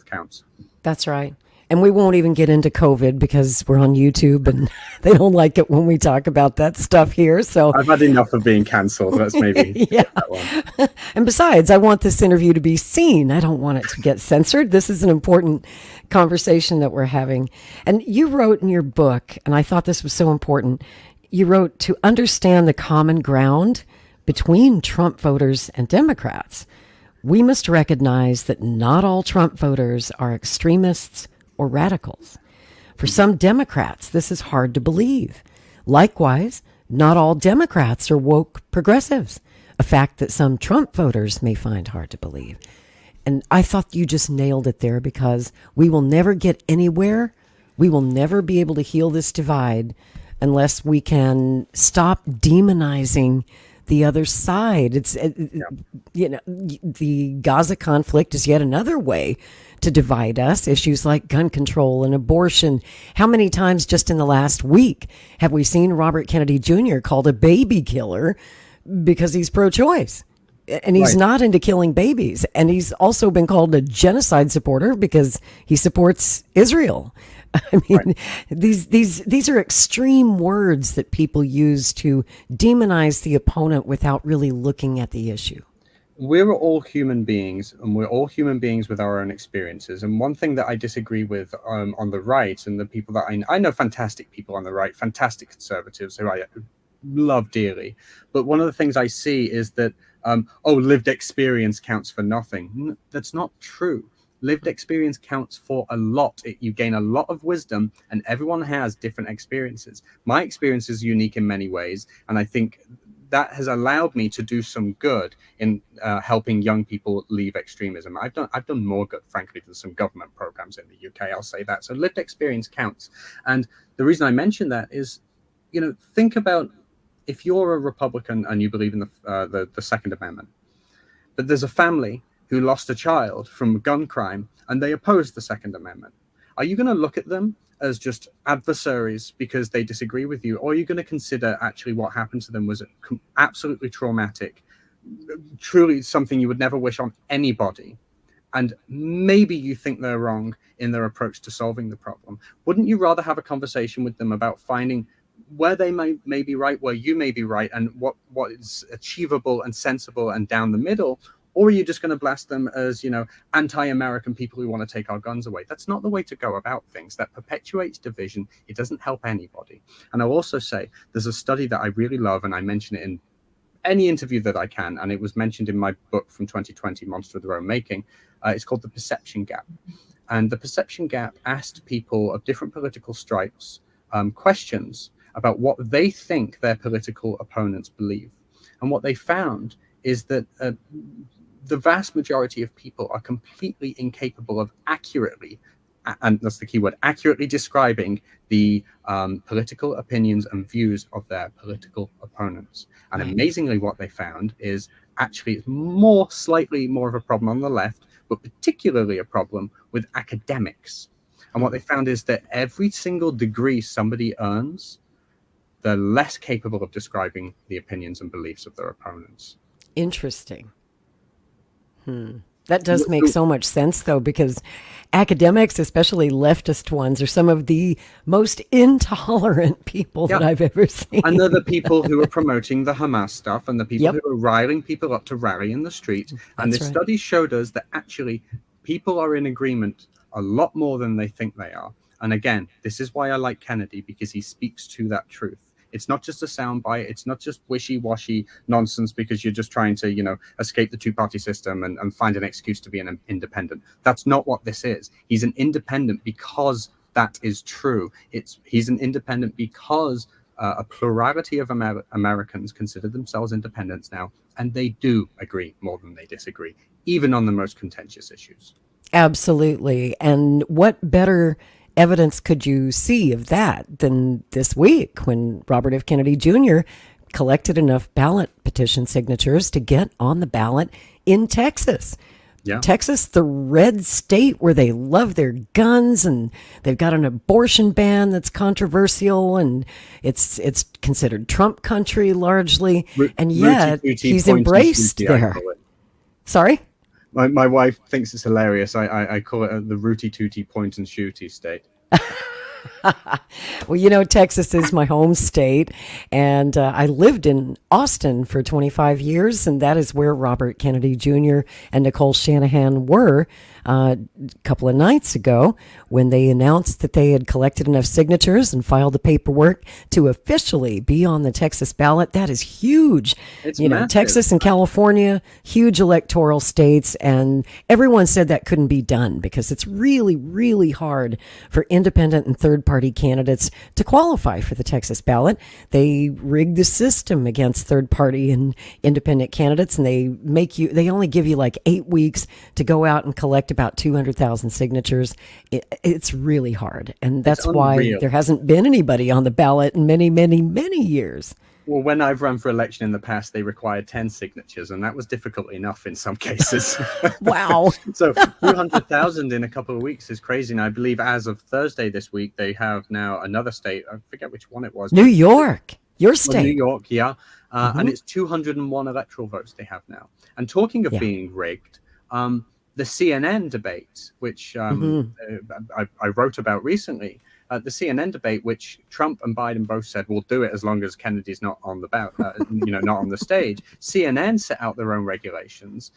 counts. That's right. And we won't even get into COVID because we're on YouTube and they don't like it when we talk about that stuff here. So I've had enough of being cancelled. Let's maybe that one. And besides, I want this interview to be seen. I don't want it to get censored. This is an important conversation that we're having. And you wrote in your book, and I thought this was so important, you wrote, to understand the common ground between Trump voters and Democrats, we must recognize that not all Trump voters are extremists or radicals. For some Democrats, this is hard to believe. Likewise, not all Democrats are woke progressives, a fact that some Trump voters may find hard to believe. And I thought you just nailed it there because we will never get anywhere. We will never be able to heal this divide unless we can stop demonizing the other side. It's, the Gaza conflict is yet another way to divide us. Issues like gun control and abortion. How many times just in the last week have we seen Robert Kennedy Jr. called a baby killer because he's pro-choice? And he's not into killing babies. And he's also been called a genocide supporter because he supports Israel. I mean, these are extreme words that people use to demonize the opponent without really looking at the issue. We're all human beings, and we're all human beings with our own experiences. And one thing that I disagree with on the right, and the people that I know fantastic people on the right, fantastic conservatives who I love dearly. But one of the things I see is that, lived experience counts for nothing. That's not true. Lived experience counts for a lot. You gain a lot of wisdom, and everyone has different experiences. My experience is unique in many ways, and I think that has allowed me to do some good in helping young people leave extremism. I've done more good, frankly, than some government programs in the UK. I'll say that. So lived experience counts, and the reason I mention that is, think about if you're a Republican and you believe in the Second Amendment, but there's a family who lost a child from a gun crime, and they oppose the Second Amendment. Are you going to look at them as just adversaries because they disagree with you, or are you going to consider actually what happened to them was absolutely traumatic, truly something you would never wish on anybody, and maybe you think they're wrong in their approach to solving the problem, wouldn't you rather have a conversation with them about finding where they may be right, where you may be right, and what is achievable and sensible and down the middle? Or are you just going to blast them as, anti-American people who want to take our guns away? That's not the way to go about things. That perpetuates division. It doesn't help anybody. And I'll also say there's a study that I really love, and I mention it in any interview that I can, and it was mentioned in my book from 2020, Monster of Their Own Making. It's called The Perception Gap. And the Perception Gap asked people of different political stripes questions about what they think their political opponents believe. And what they found is that the vast majority of people are completely incapable of accurately, and that's the key word, accurately describing the political opinions and views of their political opponents. And amazingly, what they found is actually it's slightly more of a problem on the left, but particularly a problem with academics. And what they found is that every single degree somebody earns, they're less capable of describing the opinions and beliefs of their opponents. Interesting. That does make so much sense, though, because academics, especially leftist ones, are some of the most intolerant people that I've ever seen. And they're the people who are promoting the Hamas stuff and the people who are riling people up to rally in the street. And this study showed us that actually people are in agreement a lot more than they think they are. And again, this is why I like Kennedy, because he speaks to that truth. It's not just a soundbite. It's not just wishy-washy nonsense because you're just trying to, escape the two-party system and find an excuse to be an independent. That's not what this is. He's an independent because that is true. He's an independent because a plurality of Americans consider themselves independents now, and they do agree more than they disagree, even on the most contentious issues. Absolutely. And what better evidence could you see of that than this week when Robert F. Kennedy Jr. collected enough ballot petition signatures to get on the ballot in Texas? Yeah. Texas, the red state where they love their guns, and they've got an abortion ban that's controversial, and it's considered Trump country largely, and yet he's embraced there. Sorry? My wife thinks it's hilarious. I call it the rooty tooty point and shooty state. Well, Texas is my home state, and I lived in Austin for 25 years, and that is where Robert Kennedy Jr. and Nicole Shanahan were a couple of nights ago when they announced that they had collected enough signatures and filed the paperwork to officially be on the Texas ballot. That is huge. It's Texas and California, huge electoral states, and everyone said that couldn't be done because it's really, really hard for independent and third-party candidates to qualify for the Texas ballot. They rig the system against third-party and independent candidates, and they only give you like 8 weeks to go out and collect about 200,000 signatures. It's really hard, and that's why there hasn't been anybody on the ballot in many, many, many years. Well, when I've run for election in the past, they required 10 signatures, and that was difficult enough in some cases. Wow. So 200,000 in a couple of weeks is crazy. And I believe as of Thursday this week, they have now another state. I forget which one it was. New York, your state. New York, yeah. And it's 201 electoral votes they have now. And talking of being rigged, the CNN debate, which I wrote about recently, the CNN debate, which Trump and Biden both said will do it as long as Kennedy's not on the ballot, not on the stage. CNN set out their own regulations,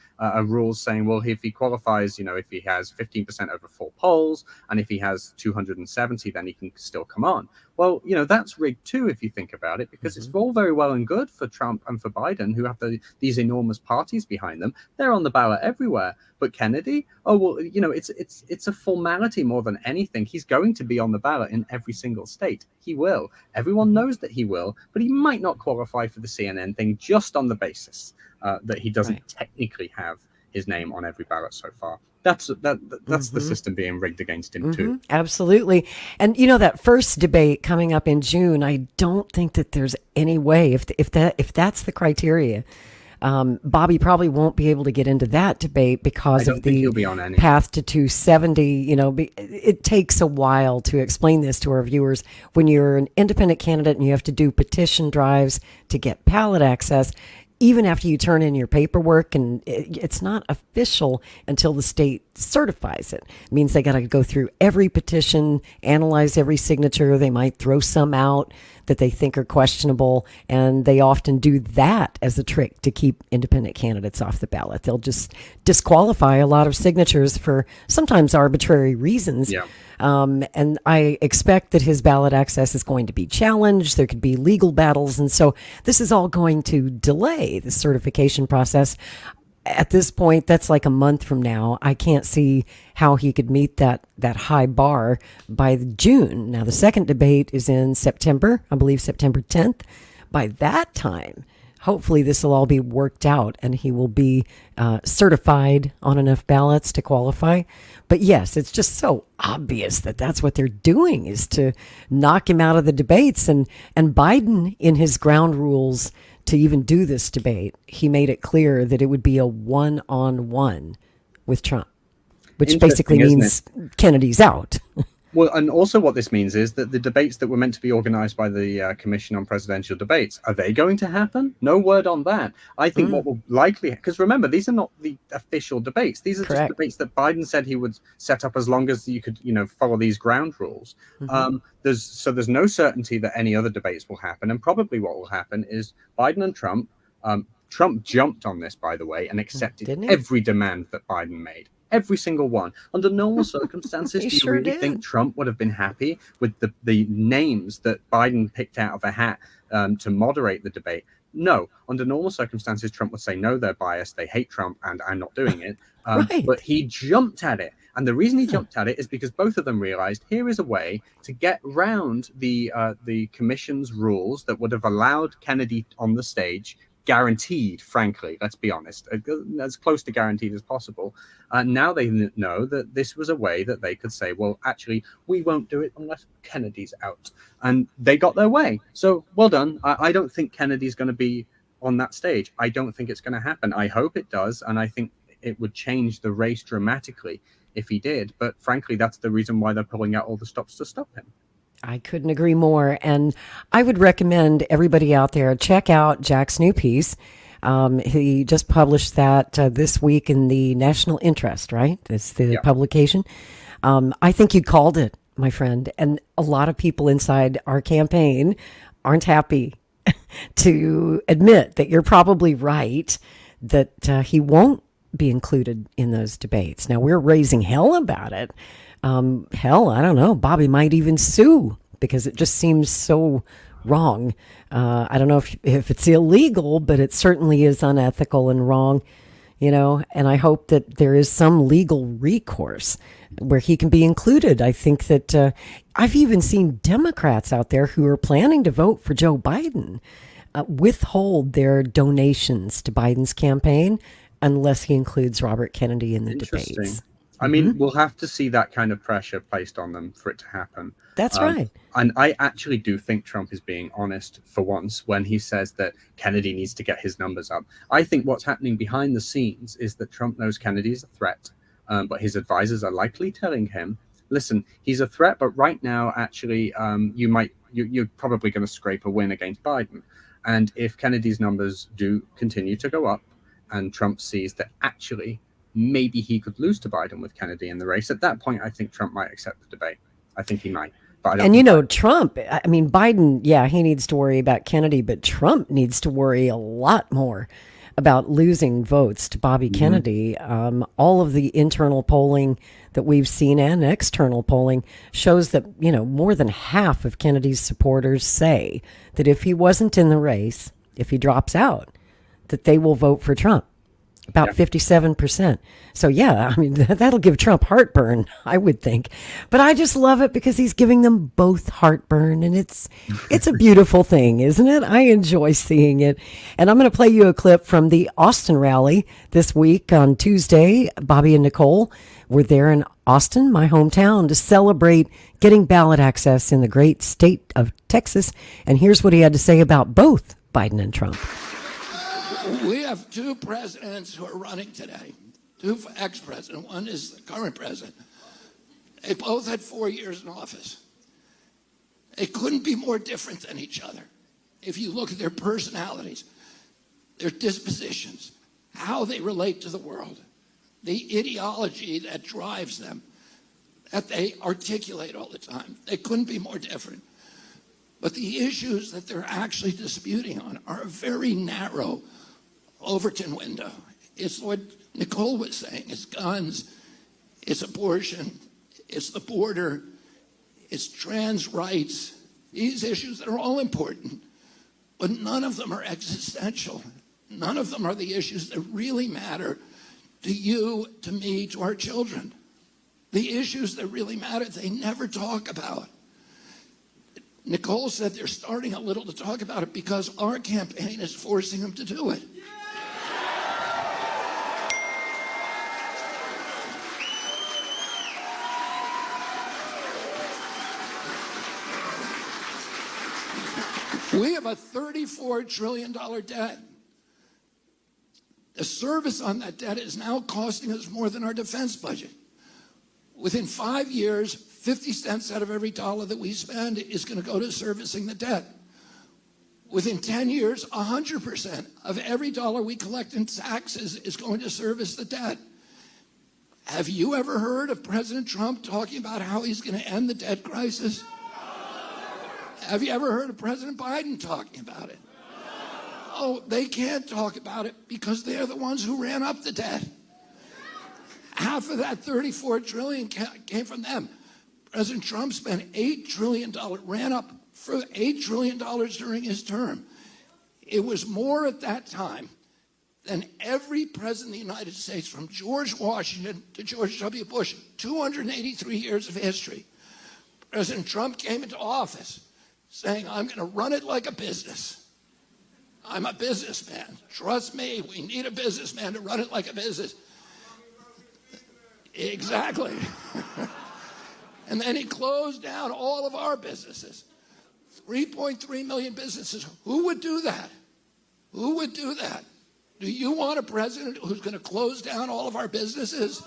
rules saying, well, if he qualifies, if he has 15% over 4 polls, and if he has 270, then he can still come on. Well, that's rigged too, if you think about it, because it's all very well and good for Trump and for Biden, who have these enormous parties behind them. They're on the ballot everywhere. But Kennedy, it's a formality more than anything. He's going to be on the ballot in every single state. He will. Everyone knows that he will, but he might not qualify for the CNN thing just on the basis that he doesn't technically have his name on every ballot so far. That's the system being rigged against him too. Absolutely. And that first debate coming up in June, I don't think that there's any way if that's the criteria. Bobby probably won't be able to get into that debate because of the path to 270. It takes a while to explain this to our viewers. When you're an independent candidate and you have to do petition drives to get ballot access, even after you turn in your paperwork, and it's not official until the state certifies it. It means they got to go through every petition, analyze every signature. They might throw some out that they think are questionable, and they often do that as a trick to keep independent candidates off the ballot. They'll just disqualify a lot of signatures for sometimes arbitrary reasons. Yeah. And I expect that his ballot access is going to be challenged. There could be legal battles. And so this is all going to delay the certification process. At this point, that's like a month from now. I can't see how he could meet that high bar by June. Now, the second debate is in September, I believe September 10th. By that time, hopefully this will all be worked out and he will be certified on enough ballots to qualify. But yes, it's just so obvious that that's what they're doing, is to knock him out of the debates. And Biden, in his ground rules to even do this debate, he made it clear that it would be a one-on-one with Trump, which basically means Kennedy's out. Well, and also what this means is that the debates that were meant to be organized by the Commission on Presidential Debates, are they going to happen? No word on that. I think what will likely, because remember, these are not the official debates. These are just debates that Biden said he would set up as long as you could, follow these ground rules. There's no certainty that any other debates will happen. And probably what will happen is Biden and Trump, Trump jumped on this, by the way, and accepted every demand that Biden made. Every single one. Under normal circumstances, do you really think Trump would have been happy with the names that Biden picked out of a hat to moderate the debate? No. Under normal circumstances, Trump would say, no, they're biased, they hate Trump, and I'm not doing it. But he jumped at it. And the reason he jumped at it is because both of them realized here is a way to get around the commission's rules that would have allowed Kennedy on the stage, guaranteed, frankly, let's be honest, as close to guaranteed as possible. Now they know that this was a way that they could say, well, actually, we won't do it unless Kennedy's out. And they got their way. So well done. I don't think Kennedy's going to be on that stage. I don't think it's going to happen. I hope it does. And I think it would change the race dramatically if he did. But frankly, that's the reason why they're pulling out all the stops to stop him. I couldn't agree more. And I would recommend everybody out there check out Jack's new piece. He just published that this week in the National Interest, right? It's the publication. I think you called it, my friend. And a lot of people inside our campaign aren't happy to admit that you're probably right, that he won't be included in those debates. Now, we're raising hell about it. Hell, I don't know. Bobby might even sue because it just seems so wrong. I don't know if it's illegal, but it certainly is unethical and wrong, and I hope that there is some legal recourse where he can be included. I think that I've even seen Democrats out there who are planning to vote for Joe Biden withhold their donations to Biden's campaign unless he includes Robert Kennedy in the debates. I mean, we'll have to see that kind of pressure placed on them for it to happen. That's right. And I actually do think Trump is being honest for once when he says that Kennedy needs to get his numbers up. I think what's happening behind the scenes is that Trump knows Kennedy's a threat, but his advisors are likely telling him, listen, he's a threat, but right now, actually, you're probably going to scrape a win against Biden. And if Kennedy's numbers do continue to go up and Trump sees that actually maybe he could lose to Biden with Kennedy in the race, at that point, I think Trump might accept the debate. I think he might. But I don't Trump, I mean, Biden, yeah, he needs to worry about Kennedy, but Trump needs to worry a lot more about losing votes to Bobby Kennedy. All of the internal polling that we've seen and external polling shows that, more than half of Kennedy's supporters say that if he wasn't in the race, if he drops out, that they will vote for Trump. About 57%. So, yeah, I mean, that'll give Trump heartburn, I would think. But I just love it because he's giving them both heartburn. And it's a beautiful thing, isn't it? I enjoy seeing it. And I'm going to play you a clip from the Austin rally this week on Tuesday. Bobby and Nicole were there in Austin, my hometown, to celebrate getting ballot access in the great state of Texas. And here's what he had to say about both Biden and Trump. We have two presidents who are running today, two ex-presidents. One is the current president. They both had 4 years in office. They couldn't be more different than each other. If you look at their personalities, their dispositions, how they relate to the world, the ideology that drives them, that they articulate all the time. They couldn't be more different. But the issues that they're actually disputing on are a very narrow Overton window. It's what Nicole was saying. It's guns, it's abortion, it's the border, it's trans rights. These issues that are all important, but none of them are existential. None of them are the issues that really matter to you, to me, to our children. The issues that really matter, they never talk about. Nicole said they're starting a little to talk about it because our campaign is forcing them to do it. We have a $34 trillion debt. The service on that debt is now costing us more than our defense budget. Within 5 years, 50 cents out of every dollar that we spend is going to go to servicing the debt. Within 10 years, 100% of every dollar we collect in taxes is going to service the debt. Have you ever heard of President Trump talking about how he's going to end the debt crisis? Have you ever heard of President Biden talking about it? Oh, they can't talk about it because they're the ones who ran up the debt. Half of that $34 trillion came from them. President Trump spent $8 trillion, ran up for $8 trillion during his term. It was more at that time than every president of the United States, from George Washington to George W. Bush, 283 years of history. President Trump came into office saying, I'm going to run it like a business. I'm a businessman. Trust me, we need a businessman to run it like a business. Exactly. And then he closed down all of our businesses. 3.3 million businesses. Who would do that? Who would do that? Do you want a president who's going to close down all of our businesses?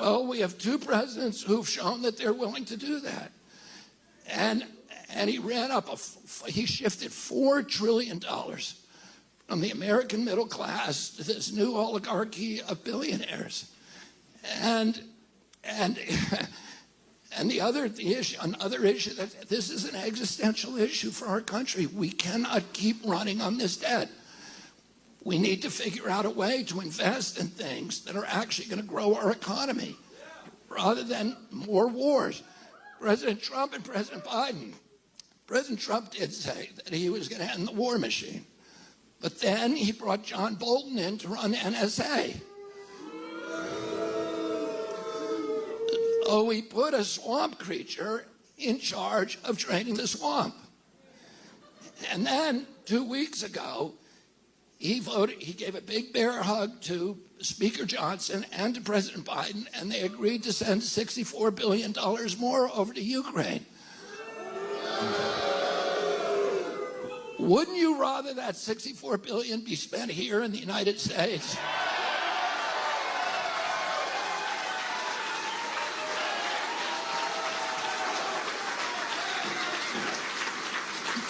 Well, we have two presidents who've shown that they're willing to do that. And he ran up, he shifted $4 trillion from the American middle class to this new oligarchy of billionaires. And another issue, that this is an existential issue for our country. We cannot keep running on this debt. We need to figure out a way to invest in things that are actually going to grow our economy rather than more wars. President Trump and President Biden. President Trump did say that he was going to end the war machine. But then he brought John Bolton in to run NSA. So he put a swamp creature in charge of draining the swamp. And then 2 weeks ago, he gave a big bear hug to Speaker Johnson and to President Biden, and they agreed to send $64 billion more over to Ukraine. Wouldn't you rather that $64 billion be spent here in the United States?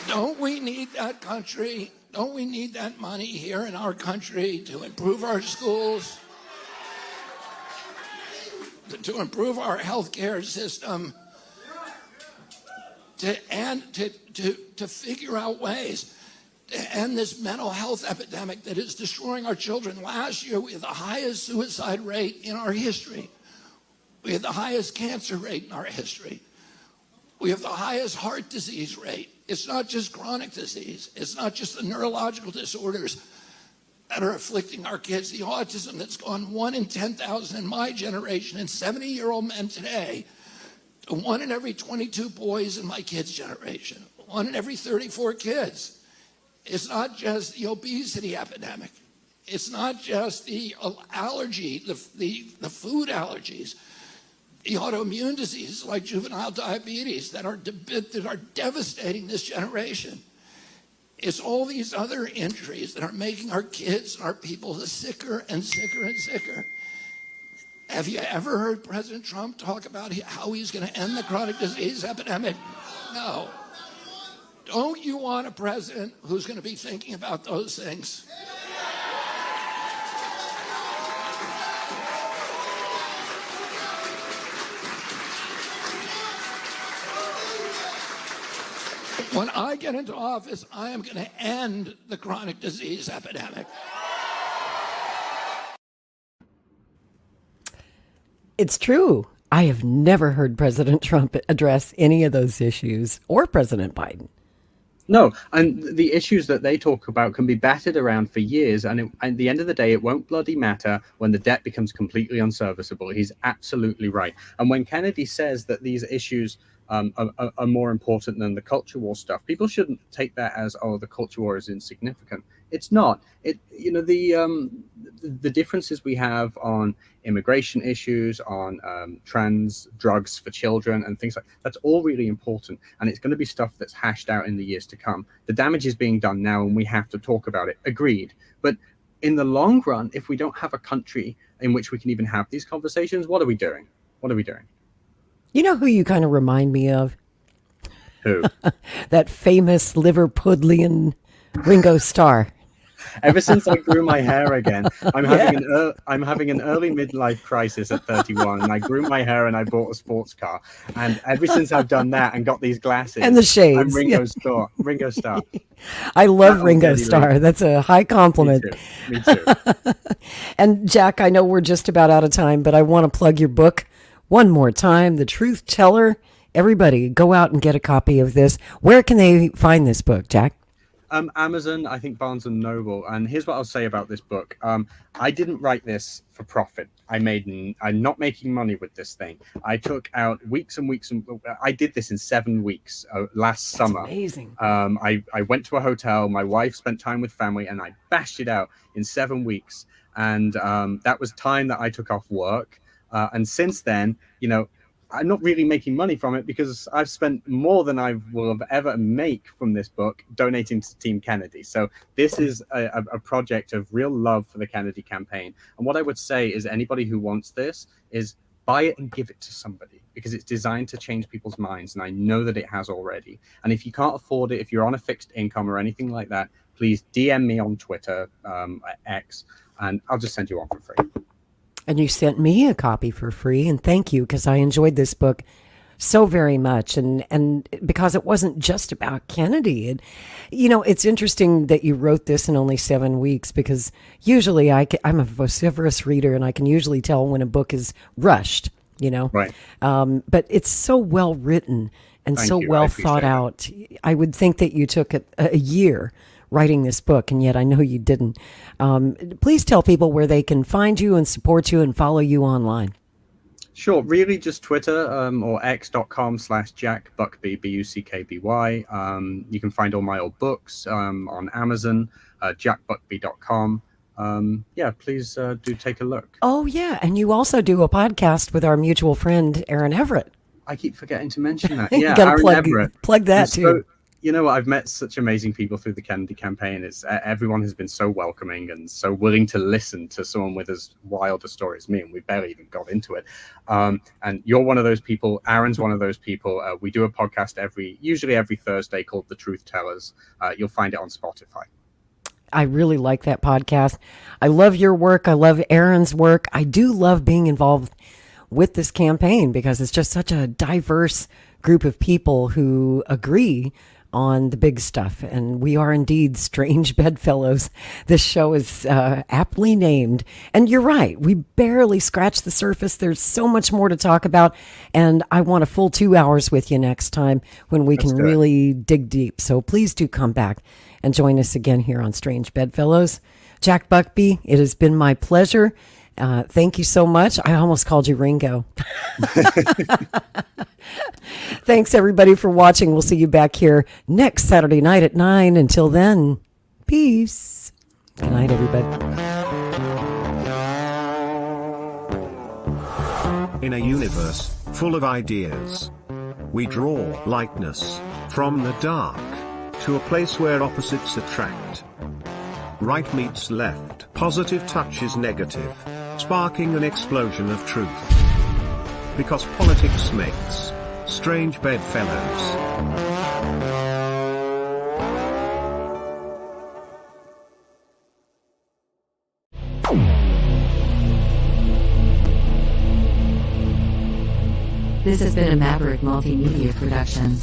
Don't we need that country? Don't we need that money here in our country to improve our schools, to improve our healthcare system, to figure out ways to end this mental health epidemic that is destroying our children? Last year, we had the highest suicide rate in our history. We had the highest cancer rate in our history. We have the highest heart disease rate. It's not just chronic disease. It's not just the neurological disorders that are afflicting our kids. The autism that's gone 1 in 10,000 in my generation and 70-year-old men today to 1 in every 22 boys in my kids' generation, 1 in every 34 kids. It's not just the obesity epidemic. It's not just the allergy, the food allergies. The autoimmune diseases like juvenile diabetes that are devastating this generation. It's all these other injuries that are making our kids and our people sicker and sicker and sicker. Have you ever heard President Trump talk about how he's going to end the chronic disease epidemic? No. Don't you want a president who's going to be thinking about those things? When I get into office, I am going to end the chronic disease epidemic. It's true. I have never heard President Trump address any of those issues, or President Biden. No, and the issues that they talk about can be batted around for years, and at the end of the day, it won't bloody matter when the debt becomes completely unserviceable. He's absolutely right. And when Kennedy says that these issues are more important than the culture war stuff, people shouldn't take that as, oh, the culture war is insignificant. It's not. The differences we have on immigration issues, on trans drugs for children and things like that's all really important, and it's going to be stuff that's hashed out in the years to come. The damage is being done now, and we have to talk about it. Agreed. But in the long run, if we don't have a country in which we can even have these conversations, what are we doing? What are we doing? You know who you kind of remind me of? Who? That famous Liverpudlian Ringo Starr. Ever since I grew my hair again, I'm having an early midlife crisis at 31, and I grew my hair and I bought a sports car. And ever since I've done that and got these glasses and the shades, I'm Ringo Starr. Ringo Starr. I love Ringo Starr. That's a high compliment. Me too. And Jack, I know we're just about out of time, but I want to plug your book one more time, The Truth Teller. Everybody, go out and get a copy of this. Where can they find this book, Jack? Amazon, I think Barnes & Noble. And here's what I'll say about this book. I didn't write this for profit. I'm not making money with this thing. I took out weeks and weeks, and I did this in 7 weeks last summer. Amazing. I went to a hotel. My wife spent time with family, and I bashed it out in 7 weeks. And that was time that I took off work. And since then, I'm not really making money from it because I've spent more than I will have ever make from this book donating to Team Kennedy. So this is a project of real love for the Kennedy campaign. And what I would say is anybody who wants this is buy it and give it to somebody, because it's designed to change people's minds. And I know that it has already. And if you can't afford it, if you're on a fixed income or anything like that, please DM me on Twitter, X, and I'll just send you one for free. And you sent me a copy for free, and thank you, because I enjoyed this book so very much, and because it wasn't just about Kennedy. It's interesting that you wrote this in only 7 weeks, because usually I'm a vociferous reader, and I can usually tell when a book is rushed, Right. But it's so well written and Thank so you. well I appreciate thought out. I would think that you took a year writing this book, and yet I know you didn't. Please tell people where they can find you and support you and follow you online. Sure. Really just Twitter or x.com/Jack Buckby, Buckby. You can find all my old books on Amazon, jackbuckby.com. Please do take a look. Oh, yeah. And you also do a podcast with our mutual friend, Aaron Everett. I keep forgetting to mention that. Yeah, you got to plug that too. You know what? I've met such amazing people through the Kennedy campaign. It's everyone has been so welcoming and so willing to listen to someone with as wild a story as me, and we barely even got into it. And you're one of those people. Aaron's one of those people. We do a podcast usually every Thursday called The Truth Tellers. You'll find it on Spotify. I really like that podcast. I love your work. I love Aaron's work. I do love being involved with this campaign because it's just such a diverse group of people who agree on the big stuff. And we are indeed strange bedfellows. This show is aptly named. And you're right. We barely scratched the surface. There's so much more to talk about. And I want a full 2 hours with you next time when we can really dig deep. So please do come back and join us again here on Strange Bedfellows. Jack Buckby, it has been my pleasure. Thank you so much. I almost called you Ringo. Thanks, everybody, for watching. We'll see you back here next Saturday night at 9. Until then, peace. Good night, everybody. In a universe full of ideas, we draw lightness from the dark to a place where opposites attract. Right meets left, positive touches negative, sparking an explosion of truth. Because politics makes strange bedfellows. This has been a Maverick Multimedia production.